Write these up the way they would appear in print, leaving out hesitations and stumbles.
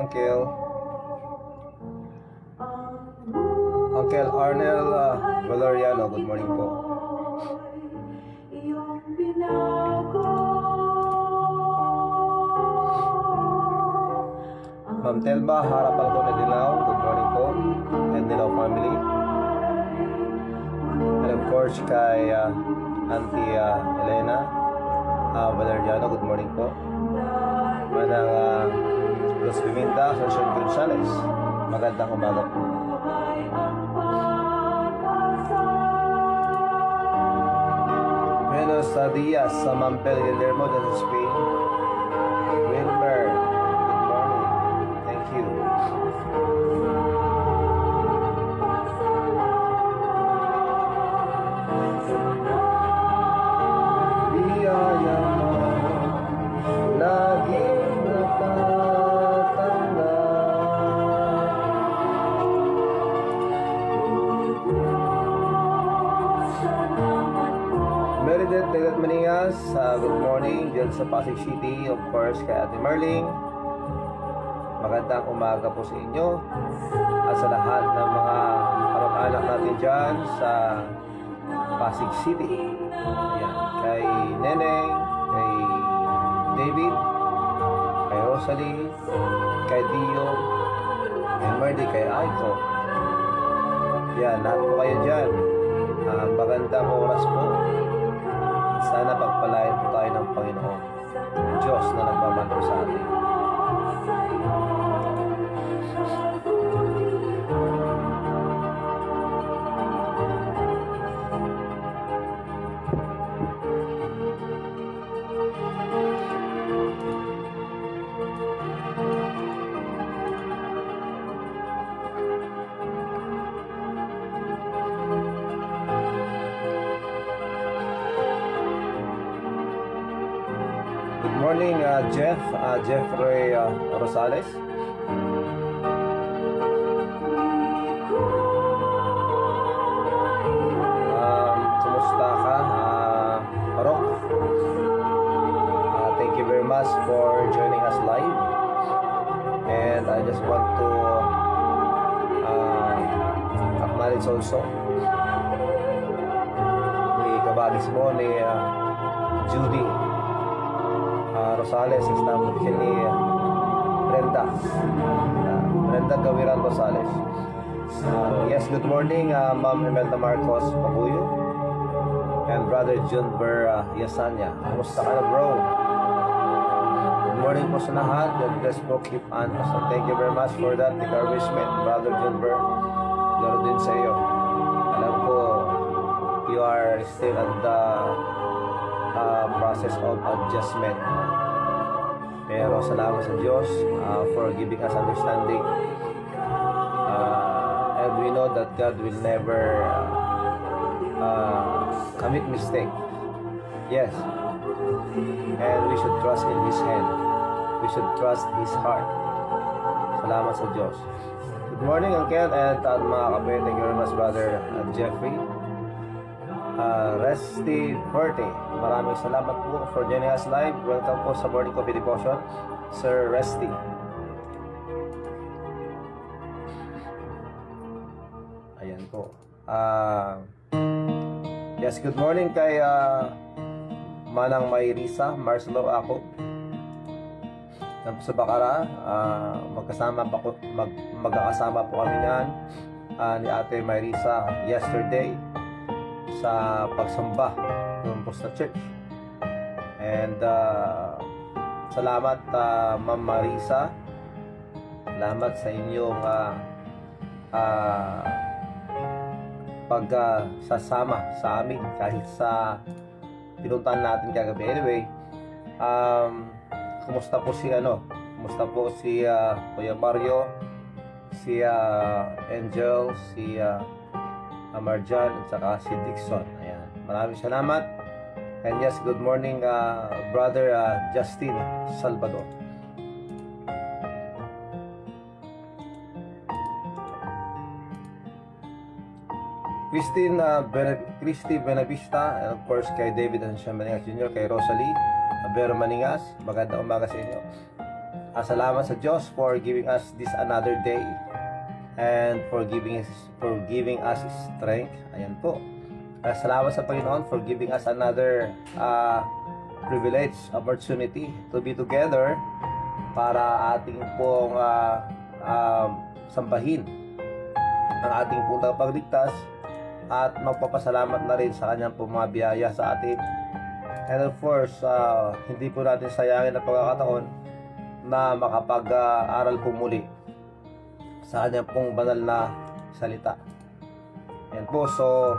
Uncle. Uncle Arnel Valeriano, good morning po. Ma'am Telma Harapal ko na Dilaw, good morning po. And Dilaw family. And of course kay Auntie Elena Valeriano, good morning po. Manang Los Piminta, Asuncion Gonzales, magandang umaga po. Buenos Dias sa Mampel Guillermo de Spain. Wilmer, good morning. Thank you. Biyaya mo, laging natatanda. Meredith Dagat Maningas, good morning dyan sa Pasig City. Of course kay Ate Marling, magandang umaga po sa inyo at sa lahat ng mga kamag-anak natin dyan sa Pasig City. Ayan. Kay Neneng, kay David, kay Rosalie, kay Dio, kay Mardy, kay Aiko. Yan, lahat po kayo dyan. Magandang oras po. Sana pagpalain po tayo ng Panginoon, Diyos na nagmamahal sa atin. Good morning, Jeffrey Rosales. Kumusta ka, Parok? Thank you very much for joining us live. And I just want to acknowledge also ni kabagis mo ni Judy Rosales, estamos din ni Brenda Gawiran Rosales. Yes, good morning, Ma'am Imelda Marcos Pabuyo and Brother Junber Yasanya. Kumusta ka na, bro? Good morning po sa lahat. God bless po, keep on. So thank you very much for that encouragement, Brother Junber. Laro din sa iyo. Alam ko, you are still at the process of adjustment. Pero salamat sa Diyos for giving us understanding. And we know that God will never commit mistake. Yes. And we should trust in His hand. We should trust His heart. Salamat sa Diyos. Good morning, Uncle and mga kape. Thank you very much, Brother Jeffrey. Resty Forte, maraming salamat po for joining us live. Welcome po sa Morning Coffee Devotion, Sir Resty. Ayan po. Yes, good morning kay Manang Mayrisa Marcelo ako. Sa Bacara, magkakasama po kami niyan ni Ate Mayrisa yesterday sa pagsamba doon po sa church. And salamat Ma'am Marisa, salamat sa inyong pagsasama sa amin kahit sa pinuntahan natin kagabi. Anyway, kumusta po si Kuya Mario, si Angel, si Marjan at saka si Dixon. Ayan. Maraming salamat. And yes, good morning Brother Justin Salvador. Christy Benavista, and of course kay David Maningas Jr., kay Rosalie Abero Maningas, magandang umaga sa inyo. Salamat sa Diyos for giving us this another day and for giving us strength. Ayan po. Salamat sa Panginoon for giving us another privilege, opportunity to be together para ating pong sambahin ang ating pong tagapagligtas at magpapasalamat na rin sa kanyang pong mga biyaya sa atin. And of course, hindi po natin sayangin ang pagkakataon na makapag-aral po muli sa kanyang pong banal na salita. Ayan po, so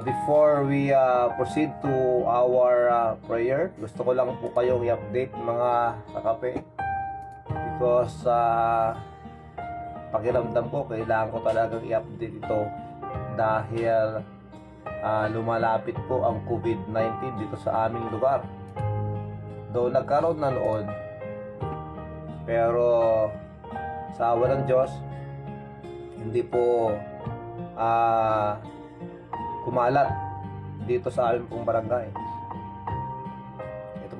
before we proceed to our prayer, gusto ko lang po kayong i-update mga kakape because pakiramdam ko kailangan ko talagang i-update ito dahil lumalapit po ang COVID-19 dito sa aming lugar. Though nagkaroon na noon, pero sa awa ng Diyos hindi po kumalat dito sa aming pong barangay. It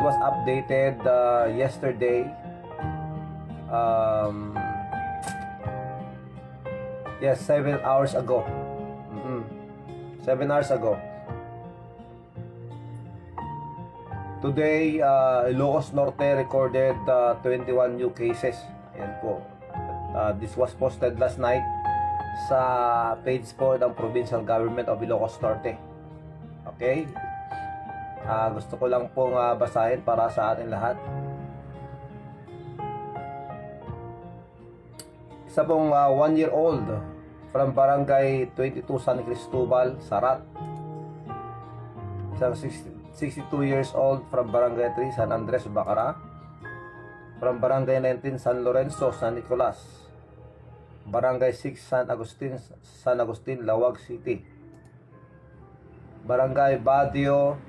was updated yesterday. Yes, 7 hours ago. 7 hours ago. Today, Ilocos Norte recorded 21 new cases. Ayan po. This was posted last night sa page po ng Provincial Government of Ilocos Norte. Okay? Gusto ko lang pong basahin para sa atin lahat. Isa pong 1-year-old from Barangay 22 San Cristobal, Sarat. Isang 62 years old from Barangay 3 San Andres, Bacara. From Barangay 19 San Lorenzo, San Nicolas. Barangay 6 San Agustin, Lawag City. Barangay Badio,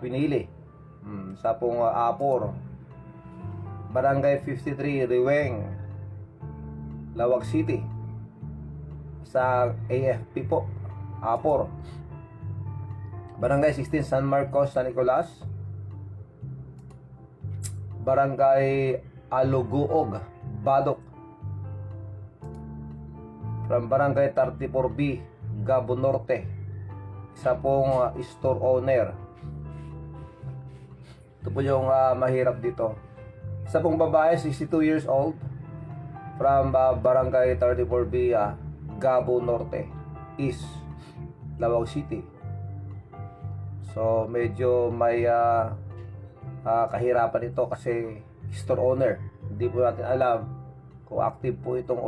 Pinili. Sa pong Apor. Barangay 53 Riweng, Lawag City. Sa AFP po, Apor. Barangay 16 San Marcos, San Nicolas. Barangay Aluguog, Badok. From Barangay 34B, Gabo Norte. Isa pong store owner. Ito po yung mahirap dito. Isa pong babae, 62 years old. From Barangay 34B, Gabo Norte, East, Lawag City. So medyo may kahirapan ito kasi store owner. Hindi po natin alam kung active po itong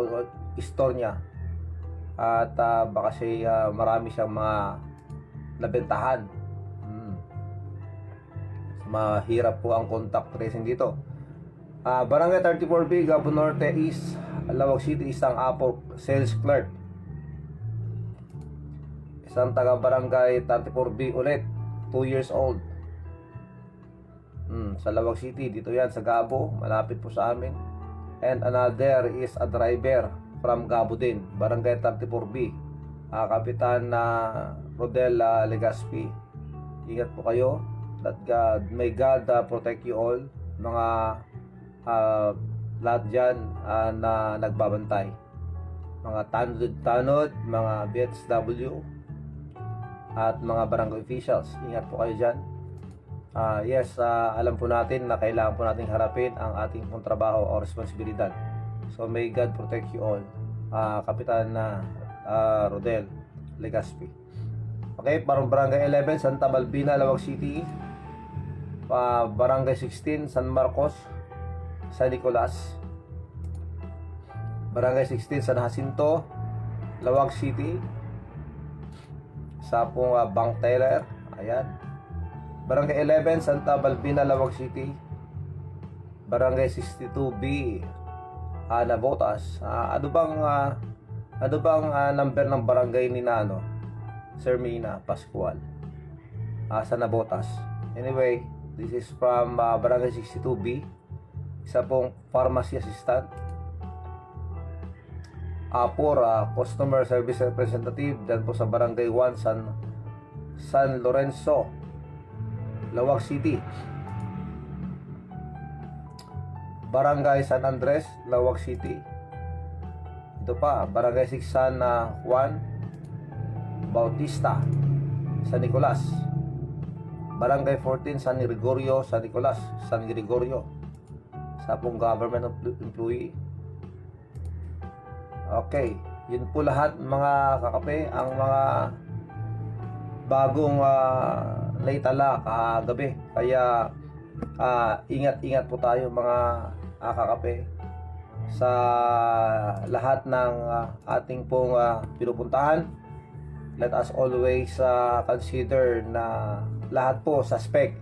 store niya. At baka marami siyang mga nabentahan. Mahirap po ang contact tracing dito. Barangay 34B, Gabo Norte, East, Lawag City, isang Apple sales clerk. Isang taga Barangay 34B ulit, 2 years old. Sa Lawag City, dito yan sa Gabo, malapit po sa amin. And another is a driver from Gabo din, Barangay 34B. Kapitan Rodel Legaspi. Ingat po kayo. May God protect you all. Mga lahat dyan na nagbabantay. Mga tanod, mga BHW, at mga barangay officials. Ingat po kayo dyan. Yes, alam po natin na kailangan po natin harapin ang ating pong trabaho o responsibilidad. So may God protect you all. Kapitan Rodel Legaspi. Okay, parang Barangay 11 Santa Balbina, Lawag City. Barangay 16 San Marcos, San Nicolas. Barangay 16 San Jacinto, Lawag City. Sa pong Bank Teller. Ayan. Barangay 11 Santa Balbina, Lawag City. Barangay 62B, Nabotas. Ano bang number ng barangay ni Sir Mina Pascual sa Nabotas? Anyway, this is from Barangay 62B. Isa pong pharmacy assistant. Apor, customer service representative. Then po sa Barangay 1 San Lorenzo, Lawag City. Barangay San Andres, Lawag City. Ito pa, Barangay Siksan na Juan Bautista, San Nicolas. Barangay 14 San Gregorio, San Nicolas, San Gregorio. Sapong government employee. Okay, yun po lahat mga kakape, ang mga bagong naitala kagabi. Kaya ingat-ingat po tayo mga kakape sa lahat ng ating pong pinupuntahan. Let us always consider na lahat po suspect,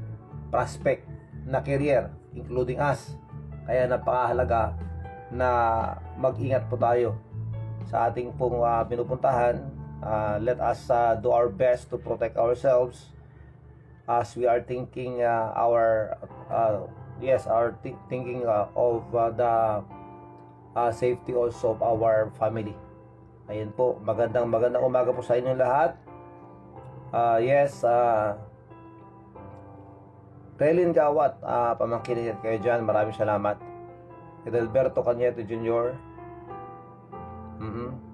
prospect na career, including us. Kaya napakahalaga na mag-ingat po tayo sa ating pong pinupuntahan. Let us do our best to protect ourselves as we are thinking thinking of the safety also of our family. Ayun po, magandang umaga po sa inyong lahat. Relin Gawat, pamangkin kayo dyan, maraming salamat. Edelberto Cañete Jr.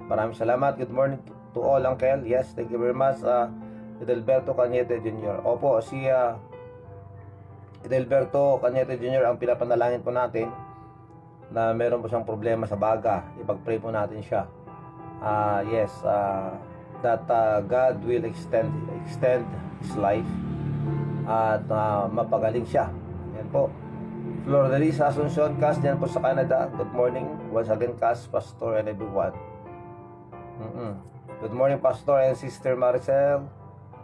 Maraming salamat. Good morning to all, Uncle. Yes, thank you very much. Edelberto Cañete Jr. Opo, si Edelberto Cañete Jr. ang pinapanalangin po natin na meron po siyang problema sa baga. Ipag-pray po natin siya. That God will extend his life at mapagaling siya. Yan po. Flor de Lis Asuncion, Cas, yan po sa Canada. Good morning. Once again, Cas, Pastor, and everyone. Good morning, Pastor and Sister Maricel.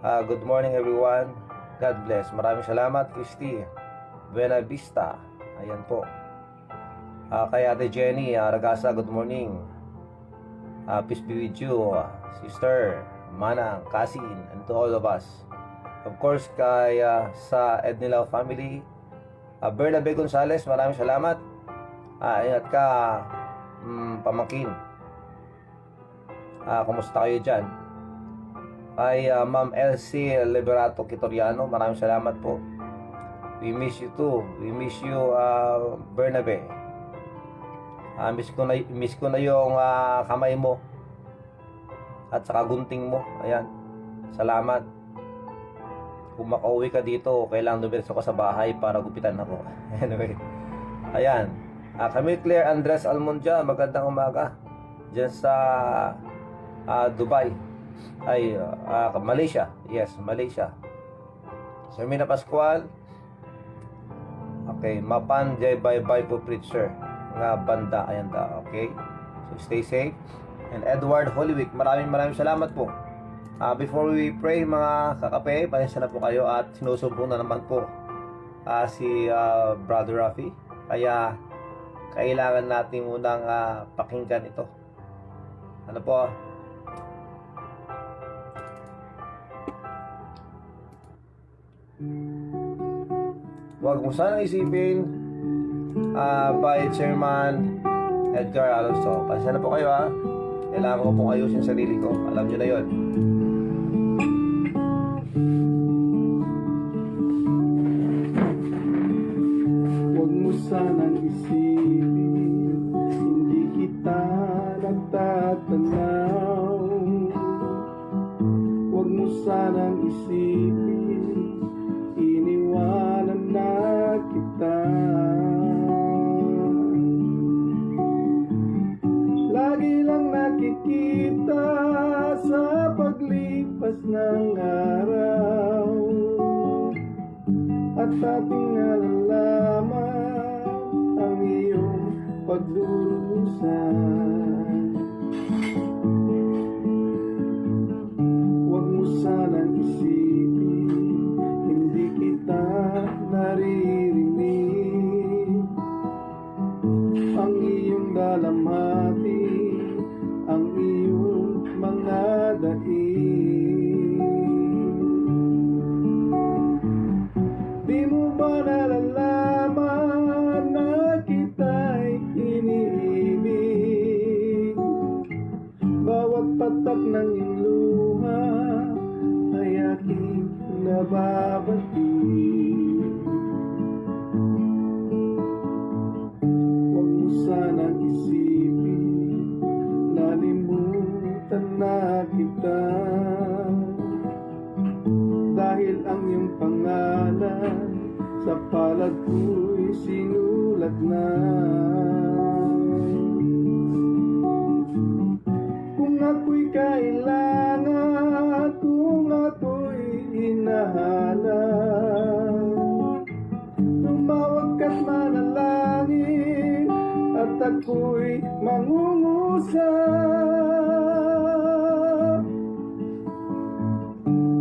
Good morning, everyone. God bless. Maraming salamat, Christy. Buena Vista. Ayan po. Kay Ate Jenny Ragasa, good morning. Peace be with you, Sister Manang, Kasin, and to all of us. Of course, kay sa Ednilao family, Bernabe Gonzales, maraming salamat. Ingat ka, pamangkin. Kumusta kayo dyan? Kay Ma'am Elsie Liberato Kitoriano, maraming salamat po. We miss you too. We miss you, Bernabe. Miss ko na yung kamay mo at saka gunting mo. Ayan. Salamat. Kung makauwi ka dito, kailangan dumiretso ka sa bahay para gupitan ako. Anyway. Ayan. Kami Claire Andres Almondia, magandang umaga. Diyan sa Dubai. Malaysia. Yes, Malaysia. Sermina Pascual. Okay, Mapan Jay Bye Bye po Preacher. Nga banda, ayan da. Okay. So stay safe. And Edward Holywick, maraming salamat po. Before we pray mga kakape, pasensya na po kayo at sinusumbong na naman po si Brother Rafi. Kaya kailangan natin munang pakinggan ito. Ano po? Huwag mo sana isipin by Chairman Edgar Alonso. Pasensya na po kayo ha. Kailangan ko pong ayusin sarili ko. Alam nyo na yun. Huwag mo sanang isipin, hindi kita nagtatanaw. Huwag mo sanang isipin, iniwanan na kita. Lagi lang nakikita sa paglipas ng araw, at ating nalalaman ang iyong pagdurusan. Huwag mo sanang isipin, hindi kita naririnig. Ang iyong dalamhati, ang iyong mga daig. Di mo ba nalalaman na kita'y iniibig? Bawat patak ng iyong luha ay aking nababati. Dahil ang iyong pangalan sa palad ko'y sinulat na. Kung ako'y kailangan, kung ako'y hinahanap, tumawag ka't manalangin at ako'y mangungusap.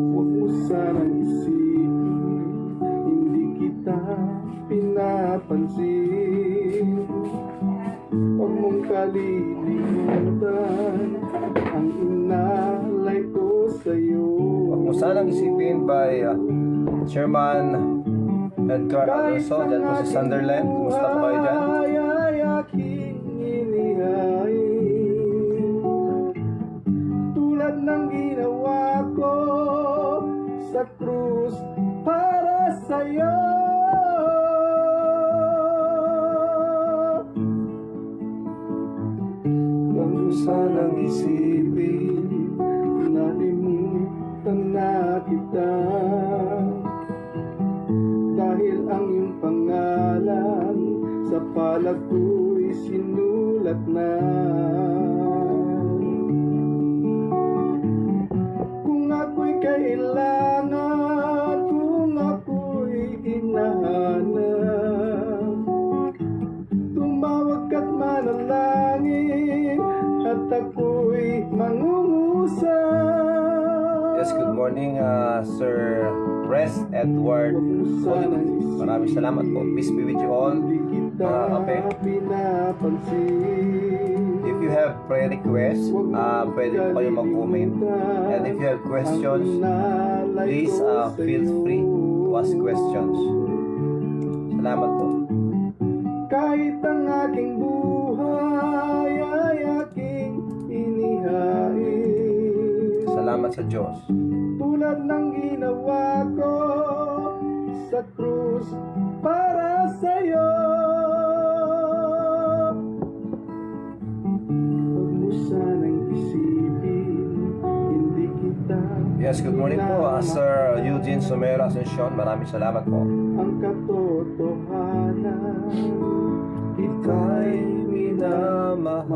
Huwag mo sanang isipin, hindi kita pinapansin. Huwag mong kalilimutan ang inalay ko sa'yo. Huwag mo sanang isipin by Chairman Edgar Alonso, dyan po si Sunderland. Kumusta po kayo dyan? Ay aking inihain, tulad ng ginawa ko sa krus para sa'yo. Huwag mo sanang isipin, nalimutan na kita. Dahil ang iyong pangalan sa palad ko'y sinulat na. Kung ako'y kailangan, kung ako'y hinahanap, tumawag ka't manalangin at ako'y mangungusap. Yes, good morning, Sir Pres Edward. Maraming salamat po. Peace be with you all. Mga kape. If you have prayer requests, pwede po kayo mag-comment. And if you have questions, please feel free to ask questions. Salamat po. Kahit ang aking buhay ay aking inihain, Salamat sa Diyos. tulad ng ginawa ko sa krus para sa'yo. Huwag mo sanang isipin, hindi kita Yes, good morning po, Sir Eugene Somero Asuncion. Maraming salamat po. ang katotohanan. Ika'y minamahal.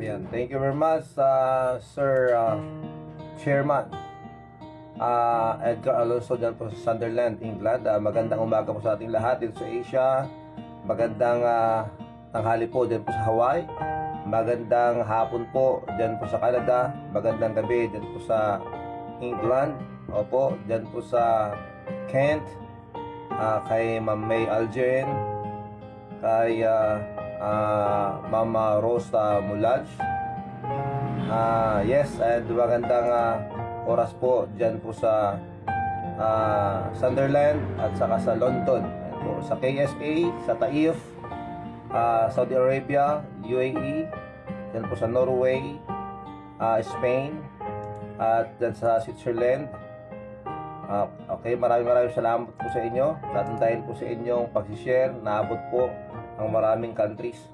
Ayan, thank you very much, Sir Chairman Edgar Alonso dyan po sa Sunderland, England. Magandang umaga po sa ating lahat dito sa Asia. Magandang tanghali po dyan po sa Hawaii. Magandang hapon po dyan po sa Canada. Magandang gabi dyan po sa England. Opo, dyan po sa Kent. Kay Ma'am May Algen. Kay Mama Rosa Mulaj. Yes, and magandang oras po dyan po sa Sunderland at saka sa London. Ayan po, sa KSA, sa Taif, Saudi Arabia, UAE, dyan po sa Norway, Spain, at dyan sa Switzerland. Okay, maraming salamat po sa inyo. Tatantayin po sa inyong pag-share. Naabot po ang maraming countries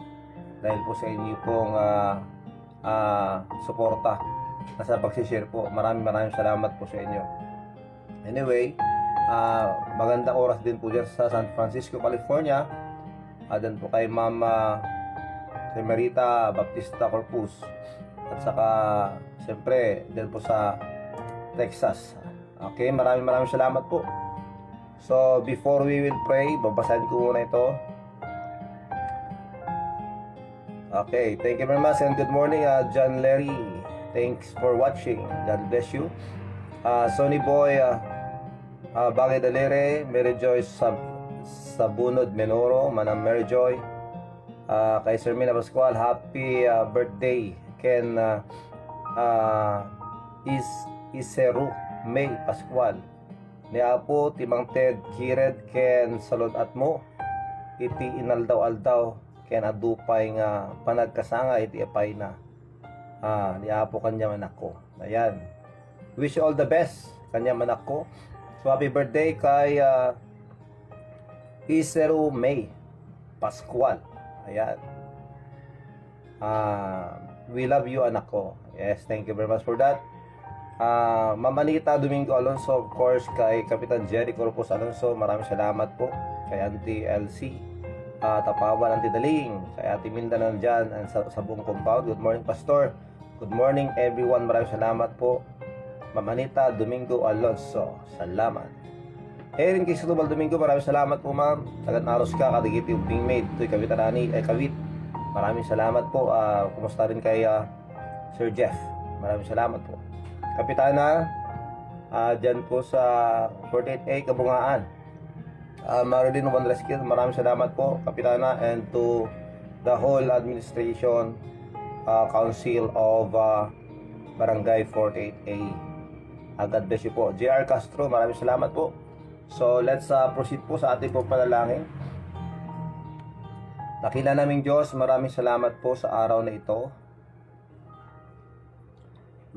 dahil po sa inyo pong suporta na sa pag-share po. Maraming salamat po sa inyo. Anyway, magandang oras din po dyan sa San Francisco, California. Dyan po kay Mama Semerita Baptista Corpus. At saka, siyempre, dyan po sa Texas. Okay, maraming salamat po. So, before we will pray, babasahin ko muna ito. Okay, thank you very much and good morning, John Larry. Thanks for watching. God bless you. Sonny Boy, Bagay Dalere, Mary Joy Sabunod Menoro, Manang Mary Joy. Kay Sir Mina Pascual, happy birthday. Ken Iseru May Pascual. Ni Apo, Timang Ted, Kired, Ken Salod Atmo, iti inaldaw-aldaw, Ken adupay nga panagkasanga, iti apay na. Ni Apo kanya man ako. Ayan. Wish you all the best, kanya man ako. So happy birthday kay Iseru May Pascual. Ayan. We love you, anak ko. Yes, thank you very much for that. Ma'am Anita Domingo Alonso, of course, kay Kapitan Jerry Corpus Alonso, maraming salamat po. Kay Auntie LC, Tapawan, Auntie Daling, kay Ate Milda nandyan, and sa buong compound. Good morning, Pastor. Good morning, everyone. Maraming salamat po. Ma'am Anita Domingo Alonso, salamat. Erin Cristobal Domingo, maraming salamat po, ma'am. Tagat naros ka, kadigiti yung being made. Ito'y Kapitanani, Kawit. Maraming salamat po. Kumusta rin kay Sir Jeff. Maraming salamat po. Kapitana, dyan po sa 48A Kabungaan. Marilyn Wandraskil, maraming salamat po, Kapitana, and to the whole administration, council of Barangay 48A. God bless you po. JR Castro, maraming salamat po. So, let's proceed po sa ating pong panalangin. Dakila naming Diyos, maraming salamat po sa araw na ito.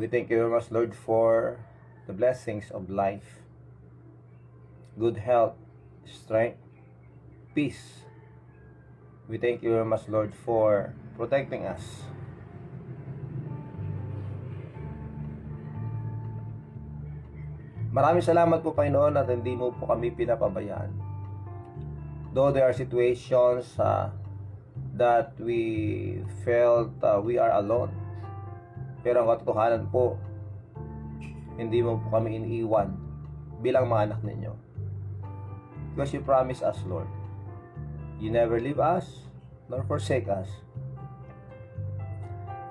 We thank you very much, Lord, for the blessings of life, good health, strength, peace. We thank you very much, Lord, for protecting us. Maraming salamat po, Panginoon, at hindi mo po kami pinapabayaan. Though there are situations that we felt we are alone, pero ang katotohanan po, hindi mo po kami iniiwan bilang mga anak ninyo. Because you promise us, Lord, you never leave us nor forsake us.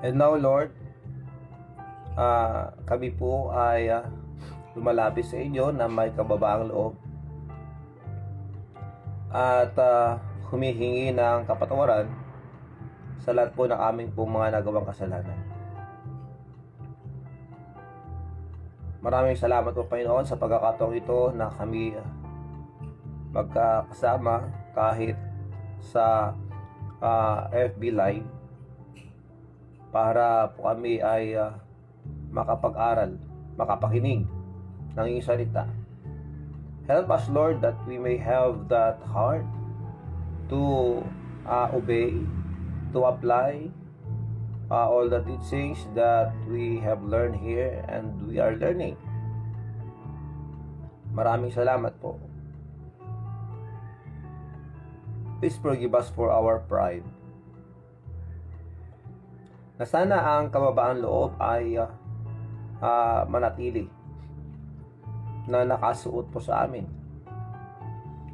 And now, Lord, kami po ay lumalapit sa inyo na may kababaang loob at humihingi ng kapatawaran sa lahat po ng aming pong mga nagawang kasalanan. Maraming salamat po, Panginoon, sa pagkakataong ito na kami magkakasama kahit sa FB Live para po kami ay makapag-aral, makapakinig ng iyong salita. Help us, Lord, that we may have that heart to obey, to apply all the teachings that we have learned here and we are learning. Maraming salamat po. Please forgive us for our pride. Na sana ang kababaan loob ay manatili na nakasuot po sa amin.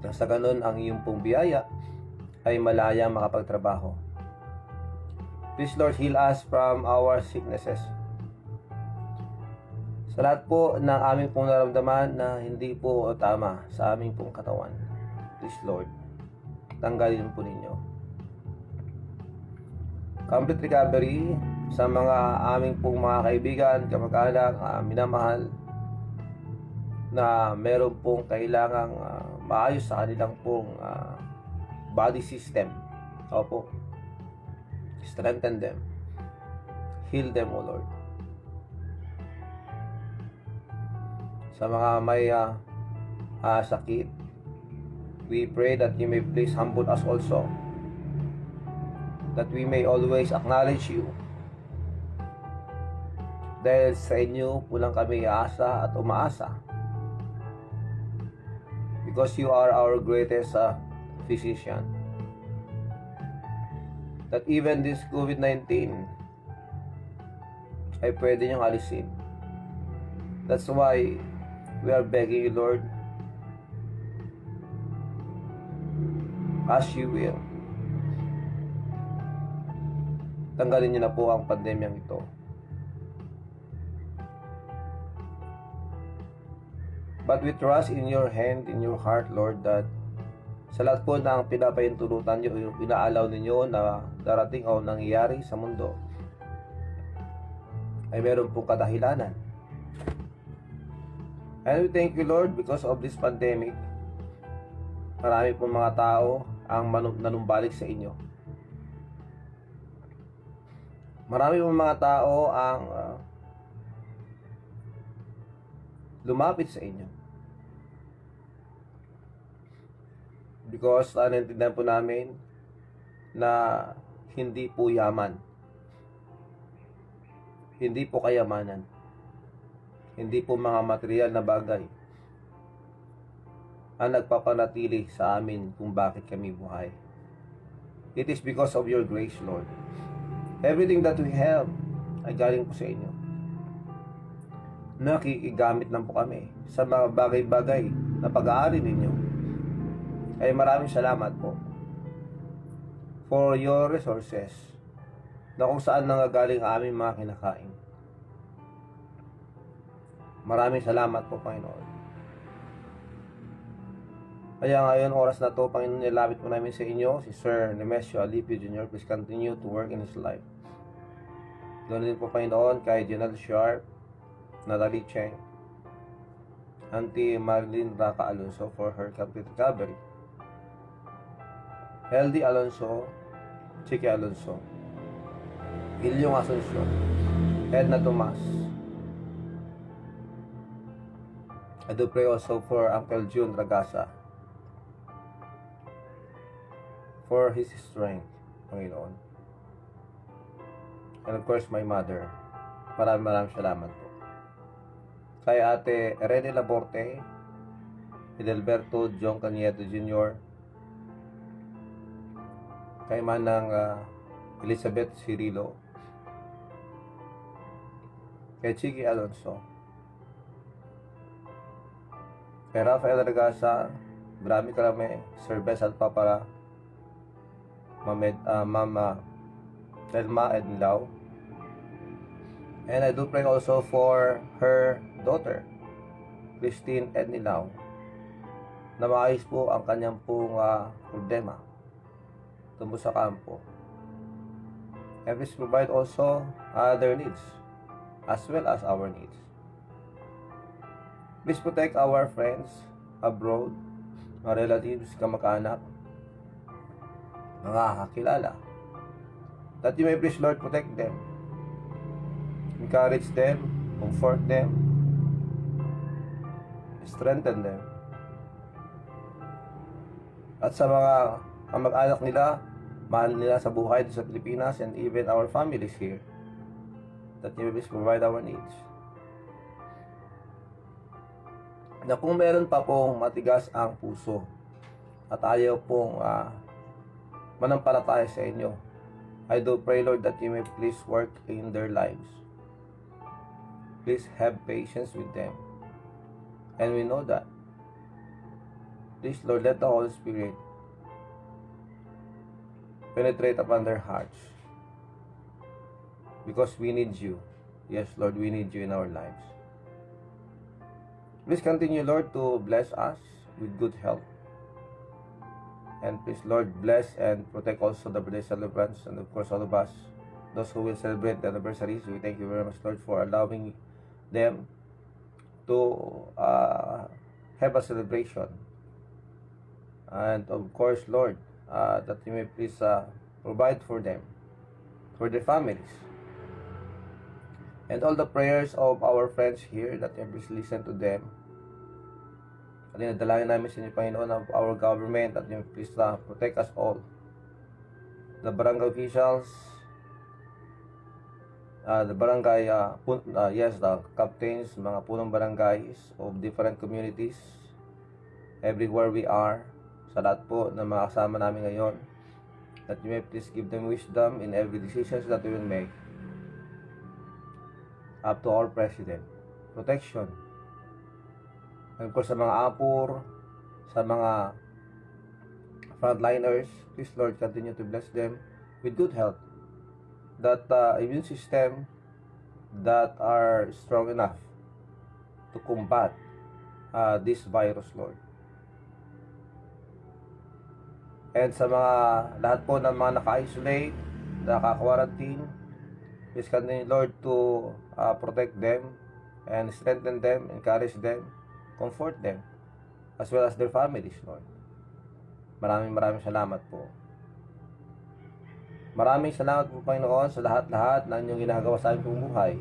Na sa ganun ang iyong pong biyaya ay malayang makapagtrabaho. Please, Lord, heal us from our sicknesses. Sa lahat po ng aming pong naramdaman na hindi po tama sa aming pong katawan, please, Lord, tanggalin po ninyo. Complete recovery sa mga aming pong mga kaibigan, kamag-anak, minamahal, na meron pong kailangang maayos sa kanilang pong body system. Opo. Strengthen them. Heal them, O Lord. Sa mga may sakit, we pray that you may please humble us also, that we may always acknowledge you. Dahil sa inyo po lang kami aasa at umaasa. Because you are our greatest physician. That even this COVID-19 ay pwede niyong alisin. That's why we are begging you, Lord, as you will, tanggalin niyo na po ang pandemyang ito. But we trust in your hand, in your heart, Lord, that sa lahat po ng pinapahintulutan niyo, yung inaalaw ninyo na darating o nangyayari sa mundo, ay meron pong kadahilanan. And we thank you, Lord, because of this pandemic. Marami pong mga tao ang nanumbalik sa inyo. Marami pong mga tao ang lumapit sa inyo. Because naintindihan po namin na hindi po yaman Hindi po kayamanan. Hindi po mga material na bagay ang nagpapanatili sa amin kung bakit kami buhay. It is because of your grace, Lord. Everything that we have ay galing po sa inyo. Nakikigamit lang po kami sa mga bagay-bagay na pag-aari ninyo. Ay maraming salamat po for your resources na kung saan nanggagaling ang aming mga kinakain. Maraming salamat po, Panginoon. Kaya ngayon, oras na to, Panginoon, nilapit po namin sa inyo si Sir Nemesio Alipio Jr. Please continue to work in his life. Doon din po, Panginoon, kay Janelle Sharp, Natalie Cheng, Auntie Marlene Raca Alonso for her complete recovery. Healthy Alonso, Chicky Alonso, Ilyong Asuncion, Edna Tomas. I do pray also for Uncle June Ragasa, for his strength, Panginoon. And of course, my mother. Maraming salamat po. Kay Ate Rene Laborte, Edelberto John Canieto Jr., kay Manang Elizabeth Cirilo, kay Chicky Alonso, kay Rafael Ragasa, Brami Karame, Sir Bess Alpapara, Mama Telma Ednilao. And I do pray also for her daughter, Christine Ednilao, na maayos po ang kanyang pong problema tungkol sa kampo. And please provide also their needs as well as our needs. Please protect our friends abroad, mga relatives, kamag-anak, mga kakilala, that you may please, Lord, protect them, encourage them, comfort them, strengthen them. At sa mga kamag-anak nila, mahal nila sa buhay sa Pilipinas, and even our families here, that you may please provide our needs. Na kung meron pa pong matigas ang puso at ayaw pong manampalataya sa inyo, I do pray, Lord, that you may please work in their lives. Please have patience with them. And we know that. Please, Lord, let the Holy Spirit penetrate upon their hearts. Because we need you. Yes, Lord, we need you in our lives. Please continue, Lord, to bless us with good health. And please, Lord, bless and protect also the birthday celebrants, and of course all of us, those who will celebrate the anniversaries. We thank you very much, Lord, for allowing them to have a celebration. And of course, Lord, that you may please provide for them, for their families. And all the prayers of our friends here, that you please listen to them. At dinadalangin namin sa inyo, Panginoon, of our government, that you please protect us all. The barangay officials, the barangay, the captains, mga punong barangays of different communities, everywhere we are, sa lahat po na mga kasama namin ngayon, that you may please give them wisdom in every decisions that we will make. Up to our president, protection. And of course, sa mga apur, sa mga frontliners, please, Lord, continue to bless them with good health, that immune system that are strong enough to combat this virus, Lord. And sa mga lahat po ng mga naka-isolate, naka-quarantine, please continue, Lord, to protect them and strengthen them, encourage them, comfort them, as well as their families, Lord. Maraming salamat po. Maraming salamat po, Panginoon, sa lahat-lahat na inyong ginagawa sa aming buhay.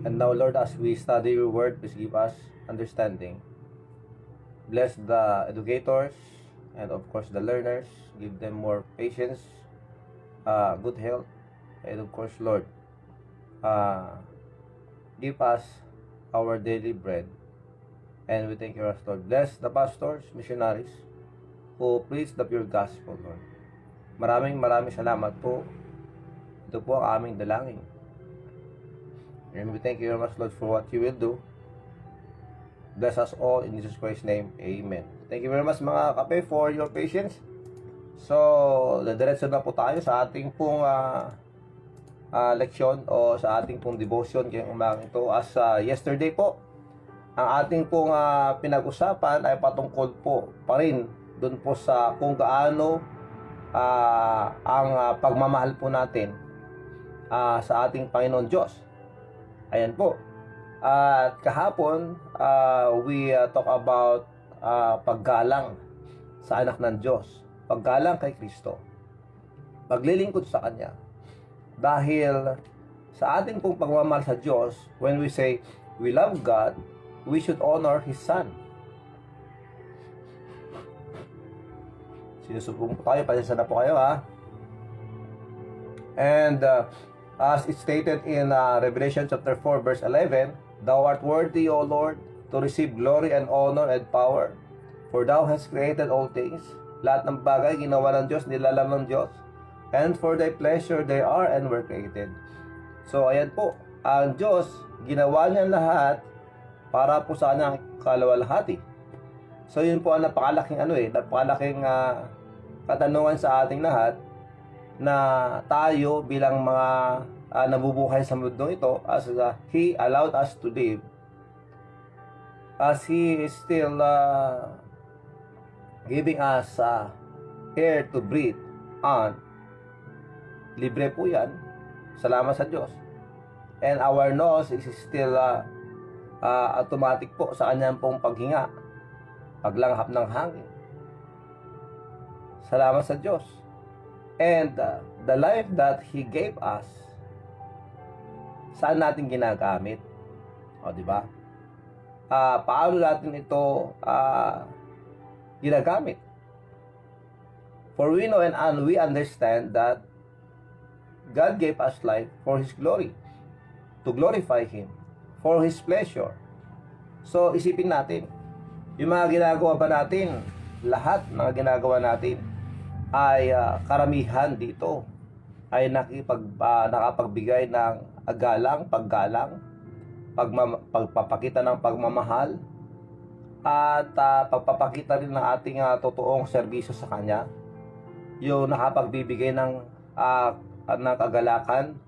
And now, Lord, as we study your word, please give us understanding. Bless the educators and of course the learners. Give them more patience, good health, and of course, Lord, give us our daily bread. And we thank you, Lord. Bless the pastors, missionaries, who preach the pure gospel, Lord. Maraming salamat po. Ito po ang aming dalangin. And we thank you very much, Lord, for what you will do. Bless us all in Jesus Christ's name. Amen. Thank you very much, mga kape, for your patience. So, diretso na po tayo sa ating pong leksyon o sa ating pong devotion ngayong umagang ito. As yesterday po, ang ating pong pinag-usapan ay patungkol po pa rin doon po sa kung gaano ang pagmamahal po natin sa ating Panginoon Diyos. Ayan po. At kahapon, we talk about paggalang sa anak ng Diyos. Paggalang kay Kristo. Paglilingkod sa Kanya. Dahil sa ating pong pagmamahal sa Diyos, when we say we love God, we should honor His Son. Sinusubong po tayo, pasensya na po kayo ha. And as it stated in Revelation chapter 4 verse 11, Thou art worthy, O Lord, to receive glory and honor and power, for Thou hast created all things. Lahat ng bagay ginawa ng Diyos, nilalang ng Diyos, and for Thy pleasure they are and were created. So ayan po, ang Diyos, ginawa niya lahat para po sa kanyang kalawalhati. So yun po ang napakalaking napakalaking katanungan sa ating lahat, na tayo bilang mga nabubuhay sa mundong ito, as He allowed us to live, as He is still giving us air to breathe on. Libre po yan, salamat sa Diyos. And our nose is still automatic po sa kanyang pong paghinga, paglanghap ng hangin. Salamat sa Diyos. And the life that He gave us, saan natin ginagamit? O, di ba? Paano natin ito ginagamit? For we know and we understand that God gave us life for His glory, to glorify Him, for His pleasure. So, isipin natin, yung mga ginagawa ba natin, lahat ng ginagawa natin, ay karamihan dito ay nakapagbigay ng paggalang, pagpapakita ng pagmamahal, at pagpapakita rin ng ating totoong serbisyo sa Kanya. Yung nakapagbibigay ng kagalakan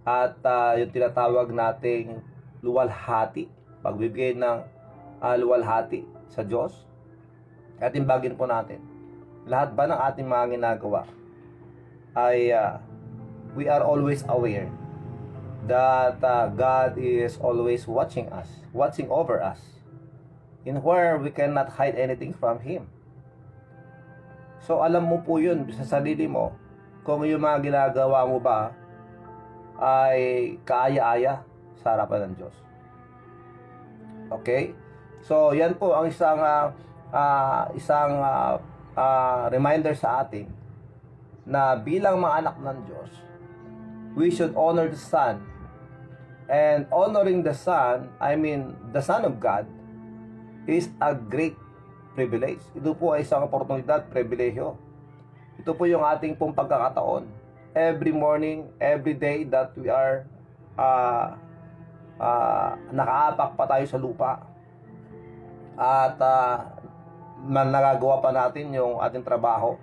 at yung tinatawag nating luwalhati, pagbibigay ng luwalhati sa Diyos. At imbagin po natin, lahat ba ng ating mga ginagawa ay we are always aware that God is always watching us, watching over us, in where we cannot hide anything from Him. So alam mo po yun sa sarili mo, kung yung mga ginagawa mo ba ay kaaya-aya sa harapan ng Diyos. Okay? So yan po ang isang reminder sa atin na bilang mga anak ng Diyos, we should honor the Son. And honoring the Son, the Son of God, is a great privilege. Ito po ay isang oportunidad, pribilehyo. Ito po yung ating pong pagkakataon. Every morning, every day that we are nakaapak pa tayo sa lupa. At nagagawa pa natin yung ating trabaho.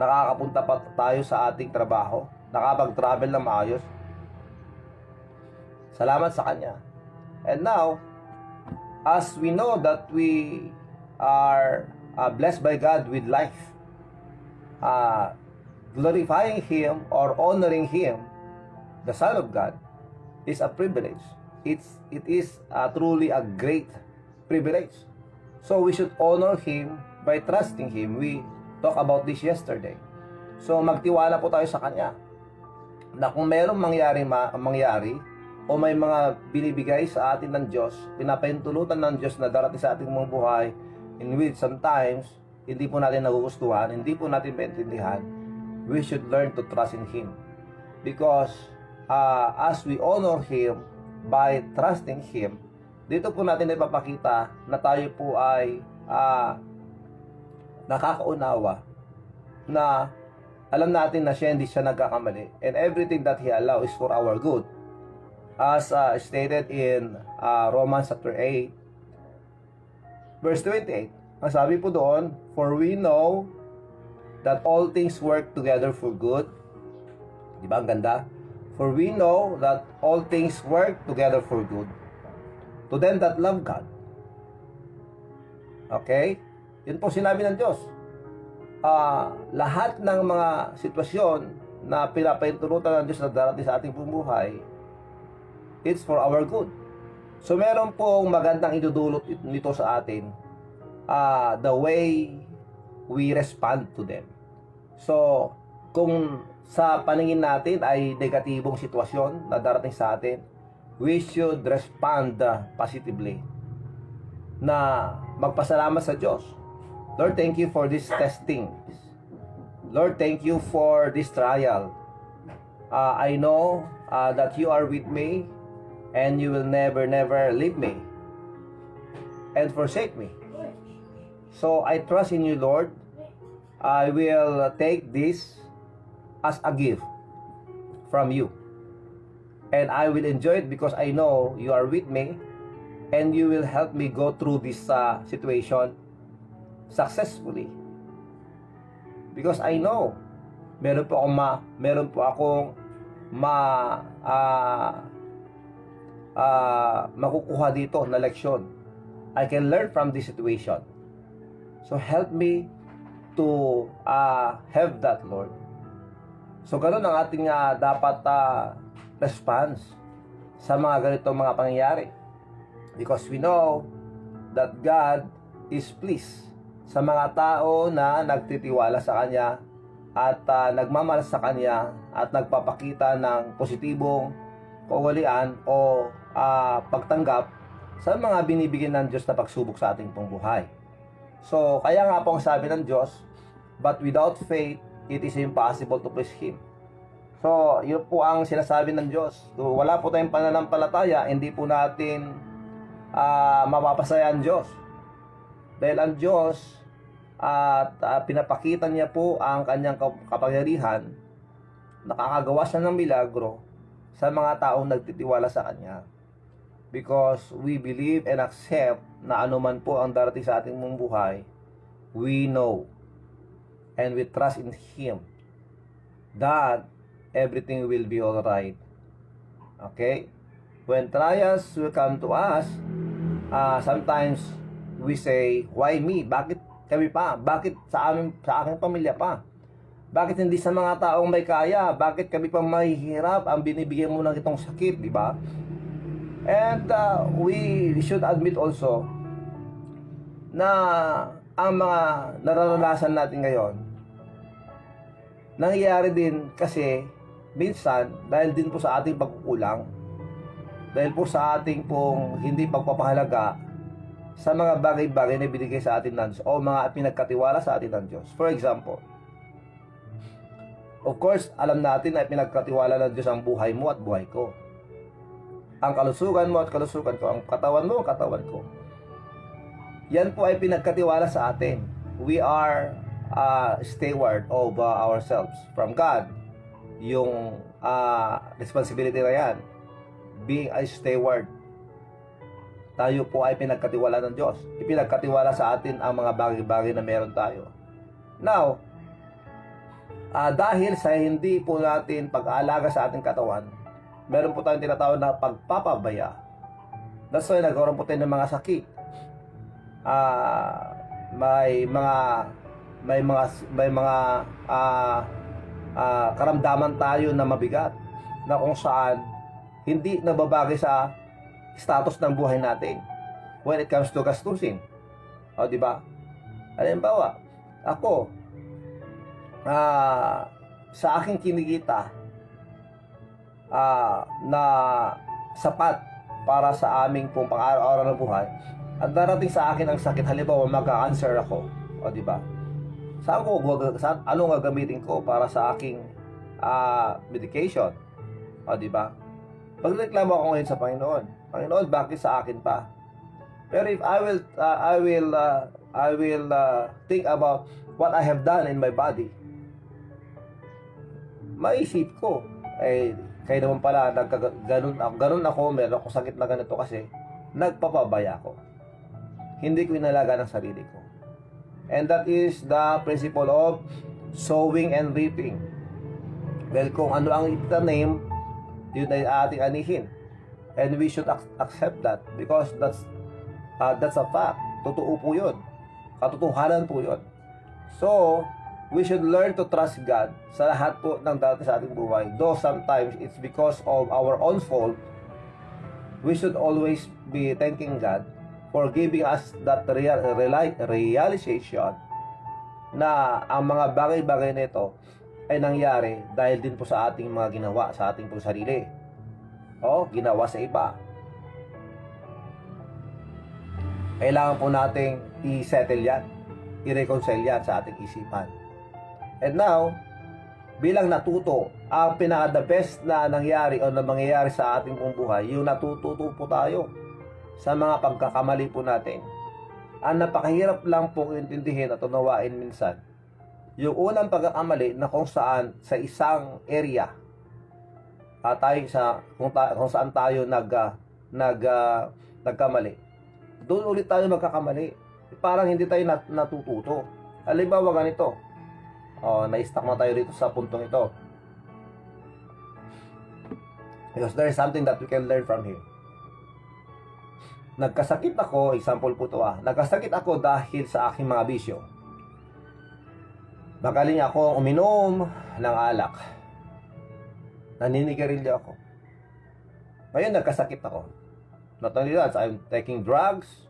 Nakakapunta pa tayo sa ating trabaho. Nakapag-travel na maayos. Salamat sa Kanya. And now, as we know that we are blessed by God with life, glorifying Him or honoring Him, the Son of God, is a privilege. It is truly a great privilege. So we should honor Him by trusting Him. We talked about this yesterday. So magtiwala po tayo sa Kanya, na kung mayroong mangyari o may mga binibigay sa atin ng Diyos, pinapahintulutan ng Diyos na darating sa ating mga buhay, in which sometimes hindi po natin nagugustuhan, hindi po natin maintindihan, we should learn to trust in Him. Because as we honor Him, by trusting Him, dito po natin ipapakita na tayo po ay nakakaunawa na alam natin na hindi siya nagkakamali, and everything that He allows is for our good. As stated in Romans chapter 8, verse 28, ang sabi po doon, for we know that all things work together for good. Di ba ang ganda? For we know that all things work together for good to them that love God. Okay? Yun po sinabi ng Diyos. Lahat ng mga sitwasyon na pinapahintulutan ng Diyos na darating sa ating buhay, it's for our good. So meron pong magandang idudulot nito sa atin, the way we respond to them. So, kung sa paningin natin ay negatibong sitwasyon na darating sa atin, we should respond positively na magpasalamat sa Diyos. Lord, thank you for this testing. Lord, thank you for this trial. I know that you are with me and you will never leave me and forsake me. So I trust in you, Lord. I will take this as a gift from you. And I will enjoy it because I know you are with me and you will help me go through this situation successfully. Because I know meron po akong makukuha dito na leksyon. I can learn from this situation. So help me to have that, Lord. So ganun ang ating dapat response sa mga ganitong mga pangyayari. Because we know that God is pleased sa mga tao na nagtitiwala sa Kanya at nagmamahal sa Kanya at nagpapakita ng positibong kaugalian o pagtanggap sa mga binibigyan ng Diyos na pagsubok sa ating pong buhay. So, kaya nga po ang sabi ng Diyos, but without faith, it is impossible to please Him. So, yun po ang sinasabi ng Diyos. So, wala po tayong pananampalataya, hindi po natin mapapasaya ang Diyos. Dahil ang Diyos, pinapakita niya po ang kanyang kapangyarihan, nakakagawa siya ng milagro sa mga taong nagtitiwala sa Kanya. Because we believe and accept na anuman po ang darating sa ating mong buhay, we know and we trust in Him that everything will be alright. Okay? When trials will come to us, sometimes we say, why me? Bakit kami pa? Bakit sa aking pamilya pa? Bakit hindi sa mga taong may kaya? Bakit kami pa mahihirap? Ang binibigyan mo ng itong sakit, di ba? And we should admit also na ang mga nararanasan natin ngayon nangyayari din kasi minsan dahil din po sa ating pagkukulang, dahil po sa ating pong hindi pagpapahalaga sa mga bagay-bagay na binigay sa atin ng Diyos o mga pinagkatiwala sa atin ng Diyos. For example, of course, alam natin na pinagkatiwala ng Diyos ang buhay mo at buhay ko. Ang kalusugan mo at kalusugan ko, ang katawan mo, ang katawan ko. Yan po ay pinagkatiwala sa atin. We are steward of ourselves from God. Yung responsibility na yan, being a steward. Tayo po ay pinagkatiwala ng Diyos. Ipinagkatiwala sa atin ang mga bagay-bagay na meron tayo. Now, dahil sa hindi po natin pag-aalaga sa ating katawan, meron po tayong tinatawag na pagpapabaya. That's why nagkaroon po tayo ng mga sakit. May mga karamdaman tayo na mabigat na kung saan hindi nababagay sa status ng buhay natin when it comes to gastusin. O, di ba? Halimbawa, ako sa aking kinikita na sapat para sa aming pong pang-araw-araw na buhay, at darating sa akin ang sakit, halimbawa magka-cancer ako, o di ba? Anong gagamitin ko para sa aking medication? O di ba? Magreklamo ako ngayon sa Panginoon. Panginoon, bakit sa akin pa? Pero if I will think about what I have done in my body, maisip ko, kayo naman pala, ganun ako, meron ako sakit na ganito kasi, nagpapabaya ko. Hindi ko inalaga ng sarili ko. And that is the principle of sowing and reaping. Well, kung ano ang itanim, yun ay ating anihin. And we should accept that because that's a fact. Totoo po yun. Katotohanan po yun. So, we should learn to trust God sa lahat po ng dati sa ating buhay. Though sometimes it's because of our own fault, we should always be thanking God for giving us that realization na ang mga bagay-bagay na ito ay nangyari dahil din po sa ating mga ginawa sa ating pong sarili o ginawa sa iba. Kailangan po nating i-settle yan, i-reconcile yan sa ating isipan. And now, bilang natuto, ang pinaka-the best na nangyari o na mangyayari sa ating pong buhay, yung natututo po tayo sa mga pagkakamali po natin. Ang napakahirap lang pong intindihin at unawain minsan, yung unang pagkakamali na kung saan sa isang area kung saan tayo nagkamali, doon ulit tayo magkakamali. Parang hindi tayo natututo. Halimbawa ganito, na-stuck na tayo rito sa puntong ito because there is something that we can learn from him. Nagkasakit ako, example po ito nagkasakit ako dahil sa aking mga bisyo. Magaling ako uminom ng alak. Naninigarilyo ako. Ngayon nagkasakit ako. Not only that, I'm taking drugs.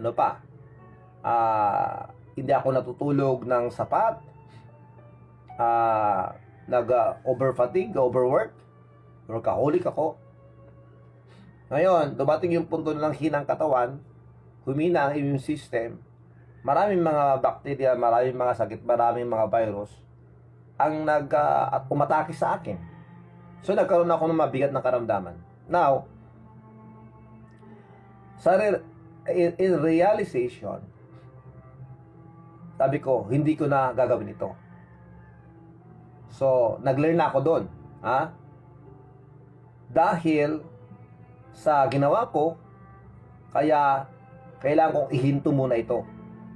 Ano pa? Hindi ako natutulog ng sapat. Nag-overfatigue, overwork. Workaholic ako. Ngayon, dumating yung punto ng hinang katawan, humina ang immune system, maraming mga bacteria, maraming mga sakit, maraming mga virus ang umatake sa akin. So, nagkaroon ako ng mabigat na karamdaman. Now, in realization, sabi ko, hindi ko na gagawin ito. So, nag-learn na ako doon. Dahil sa ginawa ko, kaya kailangan kong ihinto muna ito.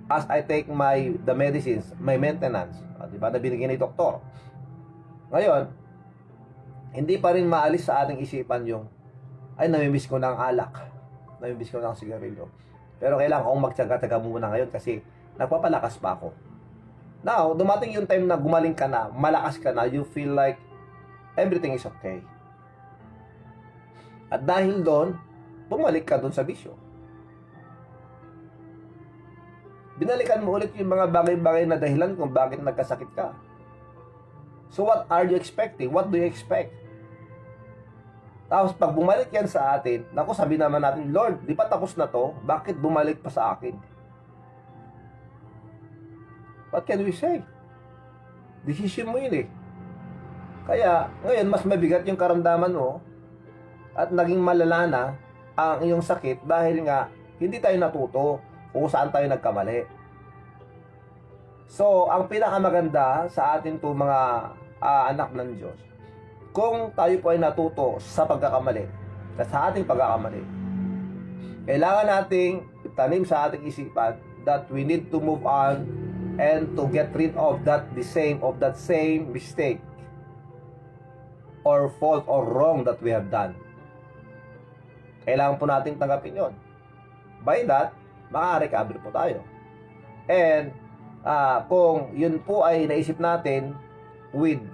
As I take the medicines, my maintenance, diba, na binigyan ni doktor. Ngayon, hindi pa rin maalis sa ating isipan yung, namimiss ko ng alak, namimiss ko ng sigarilyo. Pero kailangan kong magtyaga-tyaga muna ngayon kasi nagpapalakas pa ako. Now, dumating yung time na gumaling ka na, malakas ka na, you feel like everything is okay. At dahil doon, bumalik ka doon sa bisyo. Binalikan mo ulit yung mga bagay-bagay na dahilan kung bakit nagkasakit ka. So what are you expecting? What do you expect? Tapos pag bumalik yan sa atin, naku, sabi naman natin, Lord, di pa tapos na to? Bakit bumalik pa sa akin? What can we say? Decision mo yun Kaya, ngayon, mas mabigat yung karamdaman mo at naging malala na ang iyong sakit dahil nga hindi tayo natuto kung saan tayo nagkamali. So, ang pinakamaganda sa atin to mga anak ng Diyos, kung tayo po ay natuto sa pagkakamali, sa ating pagkakamali, kailangan nating itanim sa ating isipan that we need to move on and to get rid of that same mistake or fault or wrong that we have done. Kailangan po nating tanggapin yon. By that, maka-recover po tayo. And kung yun po ay naisip natin with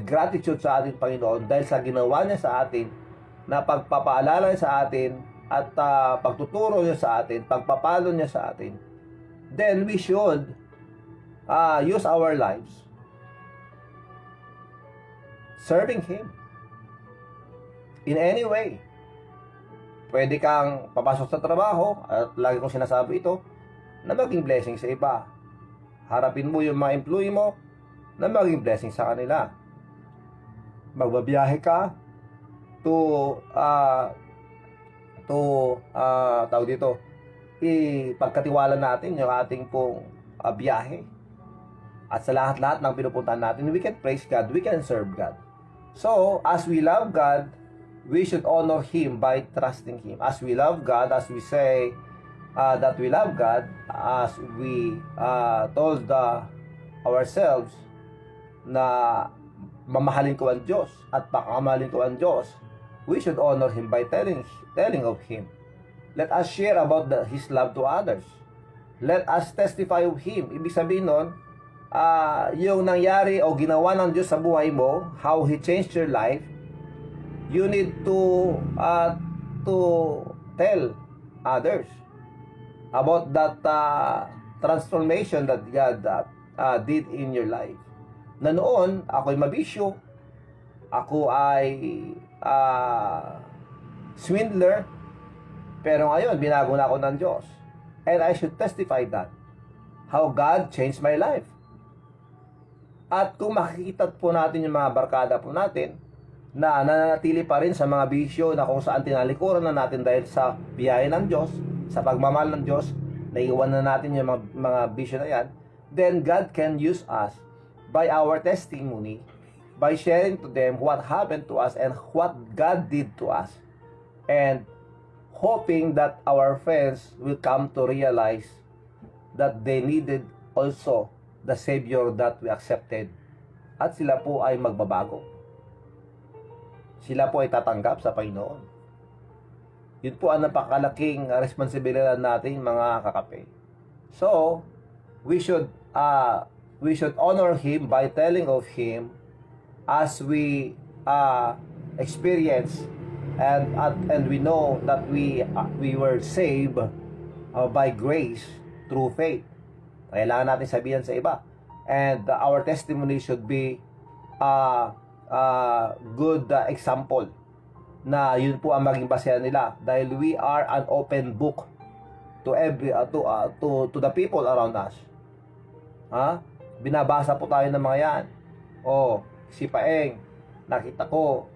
gratitude sa ating Panginoon dahil sa ginawa niya sa atin, na pagpapaalala niya sa atin at pagtuturo niya sa atin, pagpapalo niya sa atin, then we should use our lives serving Him in any way. Pwede kang papasok sa trabaho, at lagi kong sinasabi ito, na maging blessing sa iba. Harapin mo yung mga employee mo na maging blessing sa kanila. Magbabiyahe ka, tawag dito, ipagkatiwala natin yung ating pong biyahe. At sa lahat-lahat ng pinupuntahan natin, we can praise God, we can serve God. So, as we love God, we should honor Him by trusting Him. As we love God, as we say that we love God, as we told ourselves na mamahalin ko ang Diyos at pakamahalin ko ang Diyos, we should honor Him by telling of Him. Let us share about His love to others. Let us testify of Him. Ibig sabihin nun, yung nangyari o ginawa ng Diyos sa buhay mo, how He changed your life, you need to tell others about that transformation that God did in your life. Na noon, ako'y mabisyo, ako ay swindler, pero ngayon, binago na ako ng Diyos. And I should testify that, how God changed my life. At kung makikita po natin yung mga barkada po natin, na nananatili pa rin sa mga bisyo na kung saan tinalikuran na natin dahil sa biyaya ng Diyos, sa pagmamahal ng Diyos, naiwan na natin yung mga bisyo na yan, then God can use us by our testimony, by sharing to them what happened to us and what God did to us. And hoping that our friends will come to realize that they needed also the Savior that we accepted. At sila po ay magbabago. Sila po ay tatanggap sa Panginoon. Yun po ang napakalaking responsibilidad natin mga kakape. So, we should honor Him by telling of Him as we experience and we know that we were saved by grace through faith. Kailangan natin sabihan sa iba. And our testimony should be good example na yun po ang maging basehan nila, dahil we are an open book to to the people around us. Binabasa po tayo ng mga yan. Si Paeng, nakita ko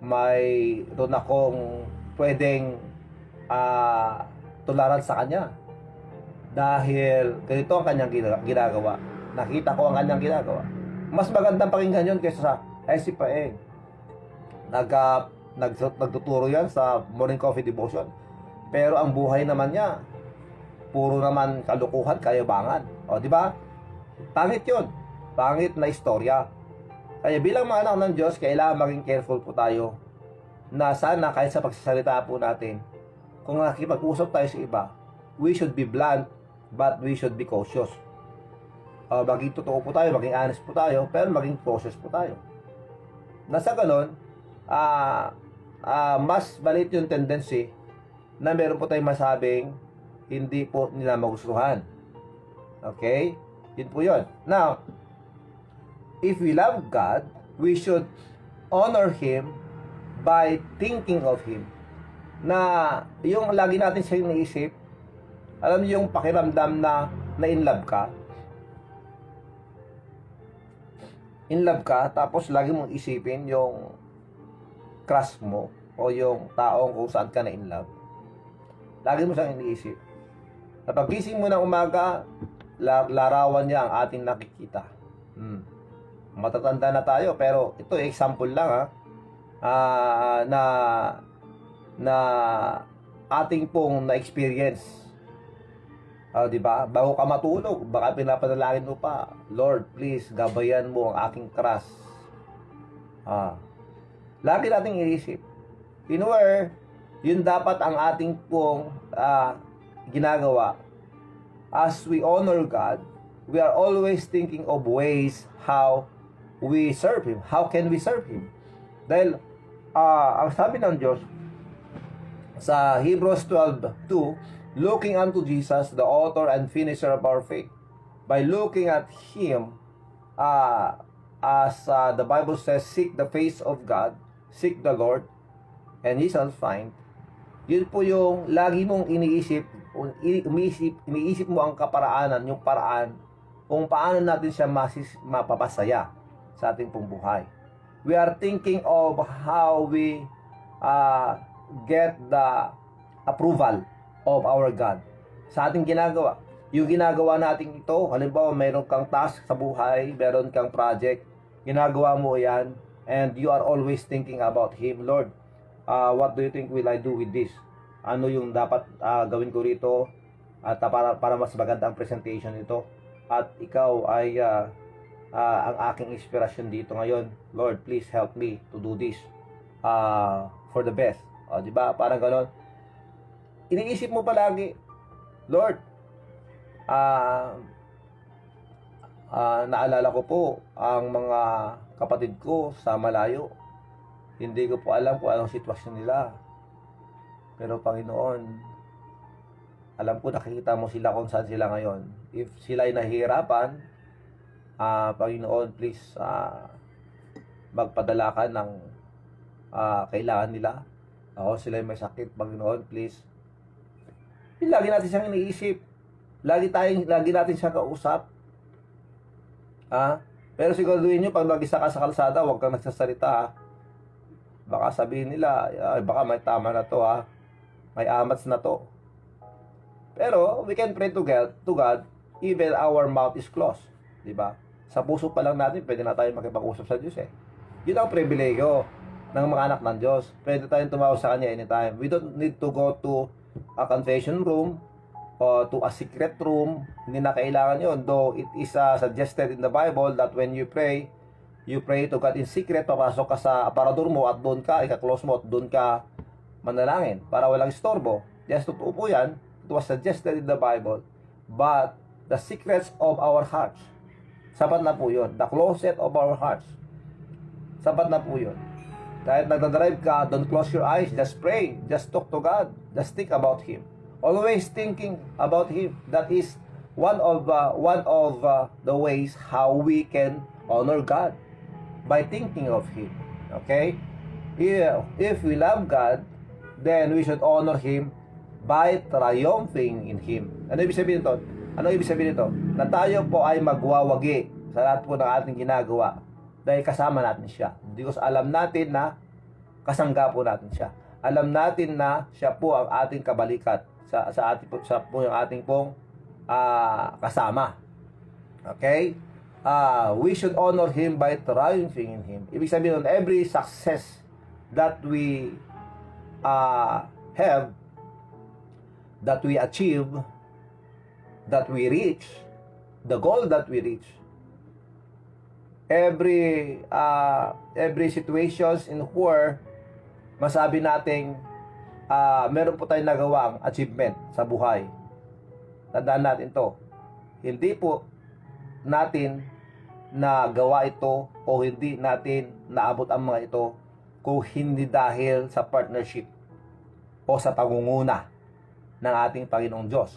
may doon akong pwedeng tularan sa kanya dahil ganito ang kanyang ginagawa. Nakita ko ang kanyang ginagawa. Mas magandang pakinggan yun kaysa sa si Paeng, nagtuturo yan sa morning coffee devotion, pero ang buhay naman niya puro naman kalukuhan, kayabangan. Di ba? Pangit yun. Pangit na istorya. Kaya bilang mga anak ng Diyos, kailangan maging careful po tayo na sana kahit sa pagsasalita po natin, kung nakikipag-usap tayo sa iba, we should be blunt, but we should be cautious. Maging totoo po tayo, maging honest po tayo, pero maging cautious po tayo. Nasa ganon, mas balit yung tendency na meron po tayong masabing hindi po nila magustuhan. Okay? Yun po yun. Now, if we love God, we should honor Him by thinking of Him. Na yung lagi natin siya iniisip, alam niyo yung pakiramdam na in love ka? In love ka, tapos lagi mong isipin yung crush mo o yung taong kung saan ka na in love. Lagi mo siyang iniisip. Napagising mo ng umaga, larawan niya ang ating nakikita. Matatanda na tayo, pero ito example lang na ating pong na-experience. Di ba? Bago ka matulog, baka pinapanalangin mo pa, Lord, please, gabayan mo ang aking crush. Lagi nating iisip. Yun dapat ang ating pong ginagawa. As we honor God, we are always thinking of ways how we serve Him. How can we serve Him? Dahil, ang sabi ng Diyos, sa Hebrews 12:2, looking unto Jesus, the author and finisher of our faith. By looking at Him, as the Bible says, seek the face of God, seek the Lord, and He shall find. Yun po yung lagi mong iniisip mo ang kaparaanan, yung paraan kung paano natin siya mapapasaya sa ating pong buhay. We are thinking of how we get the approval of our God sa ating ginagawa. Yung ginagawa natin ito, halimbawa mayroon kang task sa buhay, mayroon kang project, ginagawa mo yan, and you are always thinking about Him. Lord, what do you think will I do with this? Ano yung dapat gawin ko rito at para mas maganda ang presentation nito? At ikaw ay ang aking inspirasyon dito ngayon. Lord, please help me to do this for the best. Di ba? Parang ganon. Iniisip mo palagi, Lord, naalala ko po ang mga kapatid ko sa malayo. Hindi ko po alam kung anong sitwasyon nila. Pero Panginoon, alam ko nakikita mo sila kung saan sila ngayon. If sila ay nahihirapan, Panginoon, please magpadala ka ng kailangan nila. Ako sila ay may sakit, Panginoon, please. Lagi natin siyang iniisip. Lagi natin siyang kausap. Pero siguraduhin nyo, pag nag-isa ka sa kalsada, huwag kang nagsasalita. Baka sabihin nila, baka may tama na to, may amats na to. Pero we can pray to God, even our mouth is closed. Diba? Sa puso pa lang natin, pwede na tayo makipag-usap sa Diyos. Yun ang pribilegyo ng mga anak ng Diyos. Pwede tayong tumawag sa Kanya anytime. We don't need to go to a confession room o to a secret room. Hindi na kailangan yun. Though it is suggested in the Bible that when you pray to God in secret, papasok ka sa aparador mo at doon ka, ika-close mo at doon ka manalangin para walang istorbo. Yes, totoo po yan. It was suggested in the Bible. But the secrets of our hearts, sapat na po yun. The closet of our hearts, sapat na po yun. Kahit nagdadrive ka, don't close your eyes. Just pray. Just talk to God. Just think about Him. Always thinking about Him. That is one of the ways how we can honor God, by thinking of Him. Okay? If we love God, then we should honor Him by triumphing in Him. Ano ibig sabihin nito? Ano ibig sabihin nito? Na tayo po ay magwawagi sa lahat po ng ating ginagawa dahil kasama natin siya. Because alam natin na kasangga po natin siya. Alam natin na siya po ang ating kabalikat sa po yung ating pong kasama. Okay? We should honor Him by triumphing in Him. Ibig sabihin nun, every success that we have, that we achieve, that we reach, the goal that we reach, every situations in where masabi nating meron po tayong nagawang achievement sa buhay. Tandaan natin to. Hindi po natin nagawa ito o hindi natin naabot ang mga ito kung hindi dahil sa partnership o sa pangunguna ng ating Panginoong Diyos.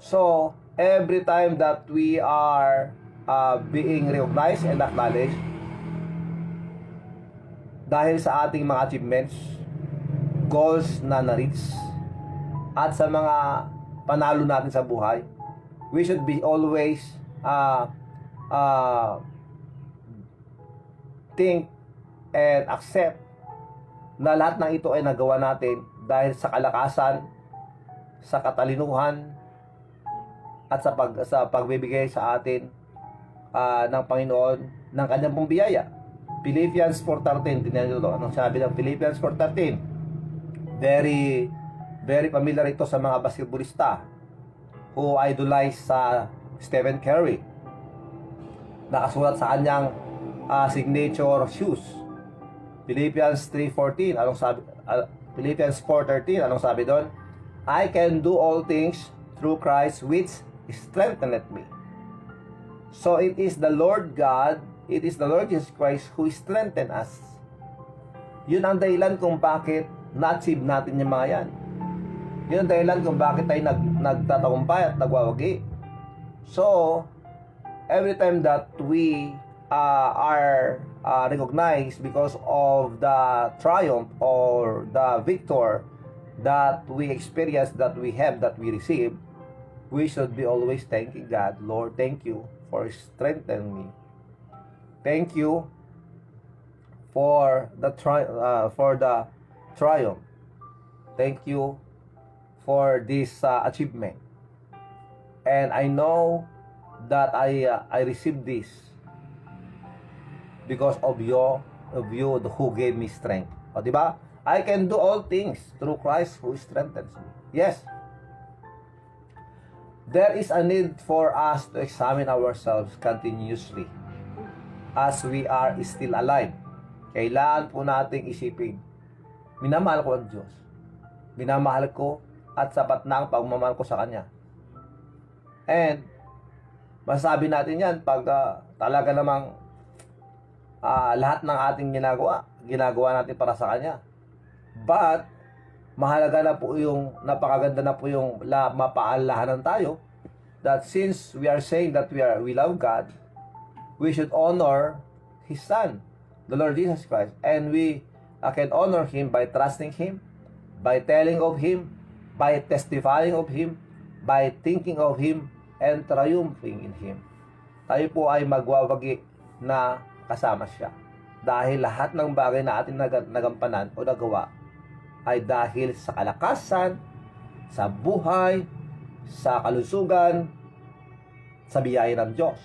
So, every time that we are being recognized and acknowledged dahil sa ating mga achievements, goals na na-reach, at sa mga panalo natin sa buhay, we should be always think and accept na lahat ng ito ay nagawa natin dahil sa kalakasan, sa katalinuhan, at sa pagbibigay sa atin ng Panginoon ng kanyang pong biyaya. Philippians 4:13, tingnan nyo anong sabi ng Philippians 4:13. Very, very familiar ito sa mga basketballista who idolize sa Stephen Curry. Nakasulat sa kanyang signature shoes. Philippians 3:14, anong sabi? Philippians 4:13, anong sabi doon? I can do all things through Christ which strengtheneth me. So it is the Lord God, it is the Lord Jesus Christ who strengthen us. Yun ang dahilan kung bakit na-achieve natin yung mga yan. Yun ang dahilan kung bakit tayo nagtatagumpay at nagwawagi. So, every time that we are recognized because of the triumph or the victor that we experience, that we have, that we receive, we should be always thanking God. Lord, thank you for strengthening me. Thank you for the triumph. Thank you for this achievement. And I know that I received this because of you who gave me strength. O, di ba? I can do all things through Christ who strengthens me. Yes. There is a need for us to examine ourselves continuously as we are still alive. Kailangan po nating isipin, minamahal ko ang Diyos. Minamahal ko at sapat na ang pagmamahal ko sa Kanya. And, masabi natin yan pag talaga namang lahat ng ating ginagawa natin para sa Kanya. But, mahalaga na po yung, napakaganda na po yung mapaalahanan tayo that since we are saying that we love God, we should honor His Son, the Lord Jesus Christ. And we can honor Him by trusting Him, by telling of Him, by testifying of Him, by thinking of Him, and triumphing in Him. Tayo po ay magwawagi na kasama siya. Dahil lahat ng bagay na ating nagampanan o nagawa ay dahil sa kalakasan, sa buhay, sa kalusugan, sa biyaya ng Diyos.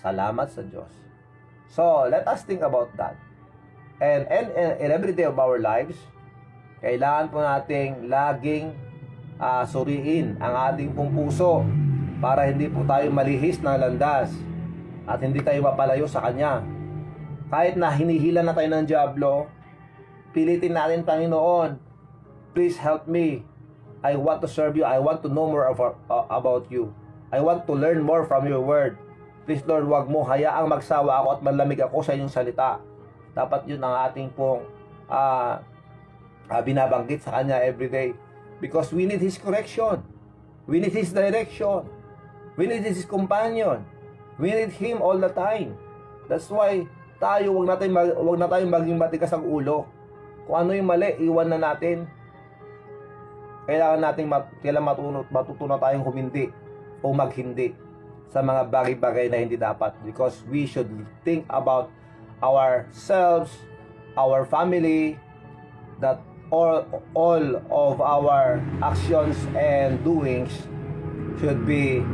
Salamat sa Diyos. So, let us think about that. And in every day of our lives, kailangan po nating laging suriin ang ating pong puso para hindi po tayo malihis ng landas at hindi tayo mapalayo sa Kanya. Kahit na hinihila na tayo ng Diablo, pilitin natin, Panginoon, please help me. I want to serve you. I want to know more about you. I want to learn more from your word. Please, Lord, wag mo hayaang magsawa ako at manlamig ako sa inyong salita. Dapat yun ang ating pong binabanggit sa Kanya every day. Because we need His correction. We need His direction. We need His companion. We need Him all the time. That's why tayo, wag na tayong maging matigas ang ulo. Kung ano yung mali, iwan na natin. Kailangan matutunan tayong humindi o maghindi sa mga bagay-bagay na hindi dapat, because we should think about ourselves, our family, that all of our actions and doings should be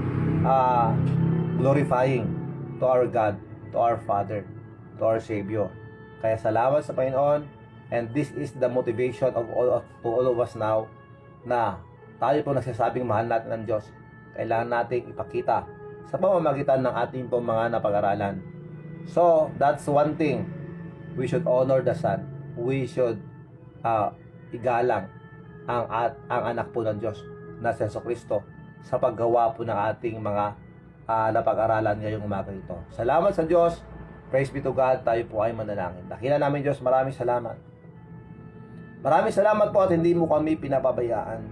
glorifying to our God, to our Father, to our Savior. Kaya salamat sa Panginoon, and this is the motivation of all of us now, na tayo po nagsasabing mahal natin ng Diyos. Kailangan nating ipakita sa pamamagitan ng ating pong mga napag-aralan. So, that's one thing. We should honor the Son. We should igalang ang anak po ng Diyos na si Jesucristo sa paggawa po ng ating mga napag-aralan ngayong umaga ito. Salamat sa Diyos. Praise be to God. Tayo po ay manalangin. Dakila namin Diyos, maraming salamat. Maraming salamat po at hindi mo kami pinapabayaan.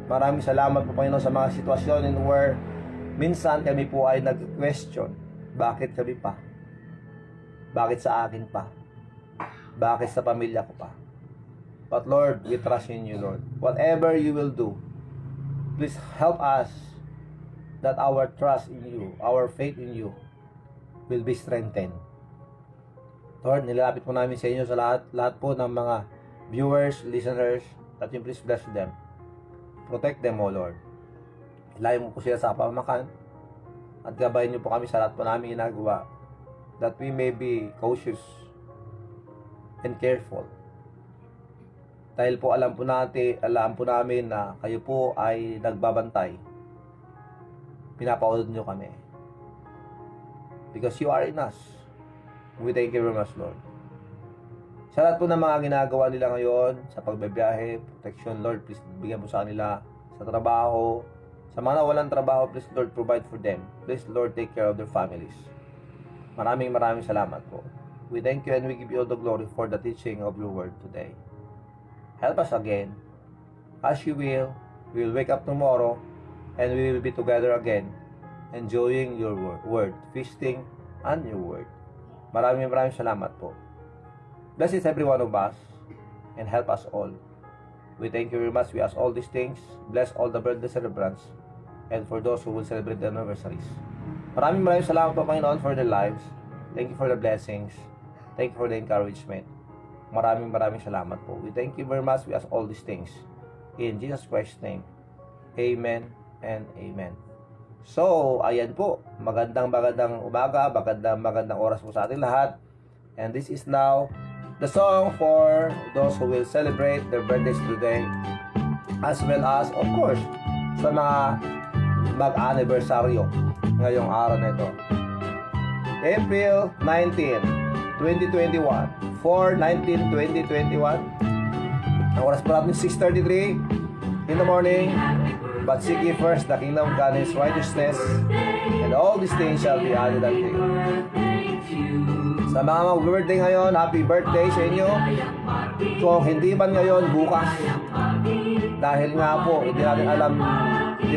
Maraming salamat po, Panginoon, sa mga sitwasyon in where minsan kami po ay nag-question. Bakit kami pa? Bakit sa akin pa? Bakit sa pamilya ko pa? But Lord, we trust in you, Lord. Whatever you will do, please help us that our trust in you, our faith in you will be strengthened. Lord, nilalapit po namin sa inyo sa lahat po ng mga viewers, listeners, that you please bless them. Protect them, O Lord. Ilayo mo po sila sa kapamakan at gabayan niyo po kami sa lahat po namin ginagawa, that we may be cautious and careful. Dahil po alam po namin na kayo po ay nagbabantay. Pinapaunod niyo kami. Because you are in us. We thank you very much, Lord. Sa lahat po ng mga ginagawa nila ngayon, sa pagbabiyahe, protection, Lord, please bigyan po sa kanila, sa trabaho, sa mga walang trabaho, please, Lord, provide for them. Please, Lord, take care of their families. Maraming salamat po. We thank you and we give you all the glory for the teaching of your word today. Help us again. As you will, we will wake up tomorrow and we will be together again, enjoying your word, feasting on your word. Maraming salamat po. Bless every one of us and help us all. We thank you very much. We ask all these things. Bless all the birthday celebrants and for those who will celebrate the anniversaries. Maraming salamat po, Panginoon, for their lives. Thank you for the blessings. Thank you for the encouragement. Maraming salamat po. We thank you very much. We ask all these things in Jesus Christ's name. Amen and amen. So, ayan po. Magandang umaga, magandang oras po sa ating lahat. And this is now the song for those who will celebrate their birthdays today, as well as, of course, sa mga mag-anniversaryo ngayong araw na ito. April 19, 2021, 4/19/2021. Ang oras po natin 6:33 in the morning. But seek ye first the kingdom of God and His righteousness, and all these things shall be added unto you. Sa mga mag-birthday ngayon, happy birthday sa inyo. So, hindi man ngayon, bukas. Dahil nga po, hindi natin alam, hindi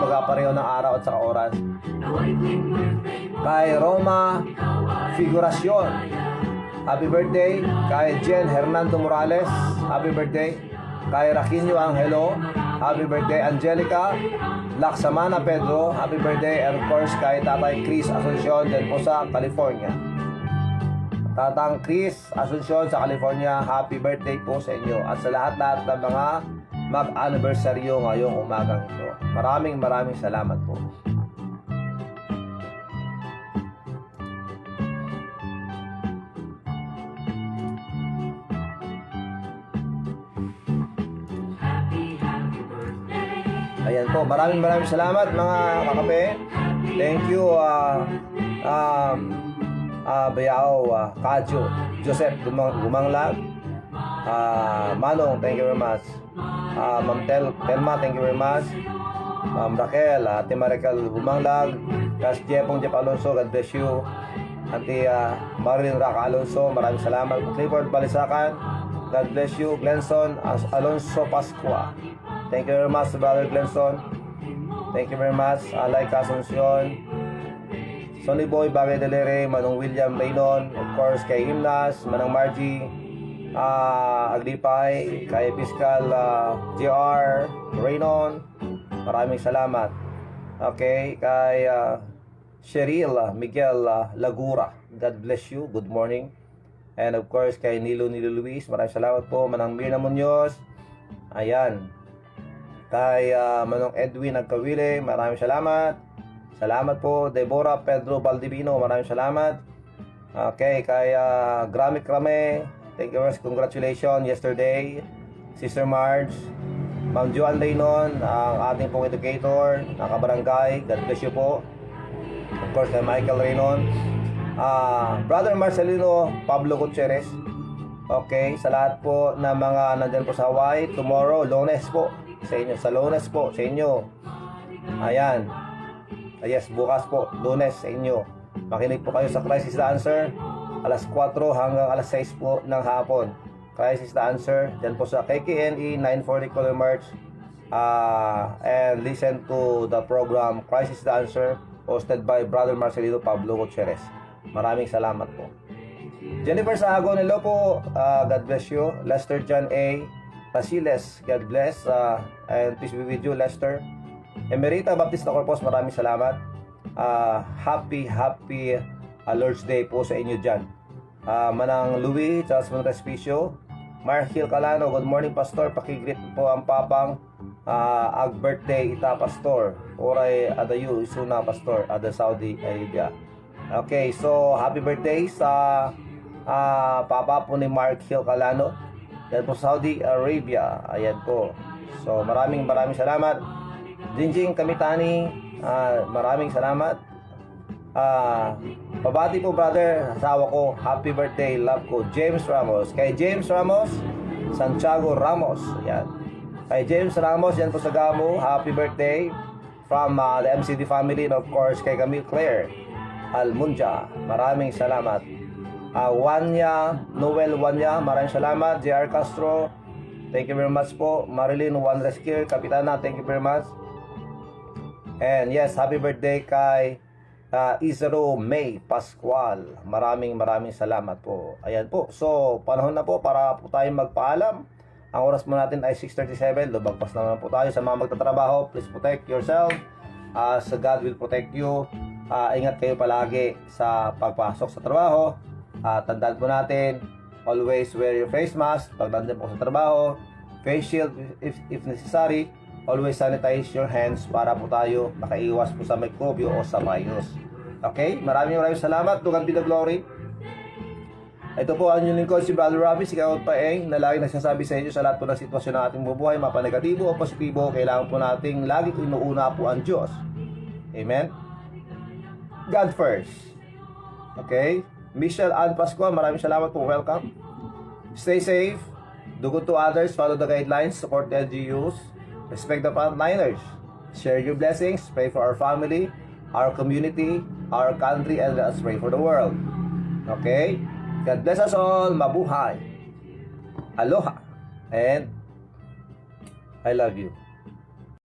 magkapareho ng araw at saka oras. Kay Roma Figuracion, happy birthday. Kay Jen Hernando Morales, happy birthday. Kay Raquinio Angelo, happy birthday. Angelica Laksamana Pedro, happy birthday. And of course, kay Tatay Chris Asuncion din po sa California. Tatang Chris Asuncion sa California, happy birthday po sa inyo. At sa lahat-lahat ng mga mag-anniversaryo ngayong umagang ito. Maraming salamat po. Ayan po, maraming salamat mga kakape. Thank you Bayao Kadyo Joseph Gumanglag, Manong, thank you very much. Ma'am Telma, thank you very much. Ma'am Raquel, Ate Marical Gumanglag, Kas Jeff Alonso, God bless you. Auntie Marilyn Raca Alonso, maraming salamat. Clifford Balisacan, God bless you. Glenson Alonso Pascua, thank you very much, Brother Glenson. Thank you very much. Laika Asuncion, Sonny Boy Bagay Delere, Manong William Raynon, of course kay Himnas, Manang Margie Aglipay, kay Fiscal JR Raynon, maraming salamat. Okay, kay Cheryl Miguel Lagura, God bless you, good morning. And of course kay Nilo Luis, maraming salamat po. Manang Mirna Munoz, ayan. Kay Manong Edwin Nagkawile, maraming salamat. Salamat po. Deborah Pedro Baldivino, maraming salamat. Okay, kay Grammy Krame, thank you very much, congratulations yesterday. Sister Marge, Ma'am Joan Raynon, ang ating pong educator, nakabarangay, God bless you po. Of course, kay Michael Raynon, Brother Marcelino Pablo Gutierrez. Okay, sa lahat po na mga nandyan po sa Hawaii, tomorrow, Lunes po, sa inyo, sa Lunes po, sa inyo. Ayan. Yes, bukas po, Lunes sa inyo. Makinig po kayo sa Crisis the Answer, alas 4 hanggang alas 6 po ng hapon. Crisis the Answer, dyan po sa KKNE 940 km. And listen to the program Crisis the Answer, hosted by Brother Marcelino Pablo Gutierrez. Maraming salamat po. Jennifer Sahagon, hello po. God bless you. Lester John A. Pasiles, God bless. And peace be with you, Lester. Emerita Baptista Corpus, maraming salamat. Happy Lord's Day po sa inyo dyan. Manang Louis Charles Montespicio, Marhil Calano, good morning Pastor. Pakigreet po ang papang ag birthday ita Pastor. Oray adayu isuna Pastor ada Saudi Arabia. Okay, so happy birthday sa papa po ni Marhil Calano. Yan po Saudi Arabia. Ayan po. So maraming salamat. Jinjing Kamitani, maraming salamat. Pabati po brother, asawa ko, happy birthday, love ko, James Ramos. Kay James Ramos, Santiago Ramos, yan. Kay James Ramos, yan po sa Gamo, happy birthday from the MCD family, and of course kay Camille Claire Almunja, maraming salamat. Noel Wanya, maraming salamat. JR Castro, thank you very much po. Marilyn Juan Rescue, Kapitana, thank you very much. And yes, happy birthday kay Isaro May Pascual. Maraming salamat po. Ayan po. So, panahon na po para po tayong magpaalam. Ang oras mo natin ay 6:37. Lumagpas na naman po tayo sa mga magtatrabaho. Please protect yourself as God will protect you. Ingat kayo palagi sa pagpasok sa trabaho. Tandaan po natin, Always wear your face mask pag nandun po sa trabaho. Face shield if necessary. Always sanitize your hands para po tayo makaiwas po sa mikrobyo o sa virus. Okay? Maraming salamat. To God be the glory. Ito po ang inyong lingkod si Brother Robbie, si Kaot Paeng, na lagi nagsasabi sa inyo sa lahat po ng sitwasyon ng ating bubuhay, mapanegatibo o positibo, kailangan po nating lagi inuuna po ang Diyos. Amen? God first. Okay? Michelle Ann Pascual, maraming salamat po. Welcome. Stay safe. Do good to others. Follow the guidelines. Support the LGUs. Respect the frontliners. Share your blessings. Pray for our family, our community, our country, and let's pray for the world. Okay? God bless us all. Mabuhay. Aloha. And I love you.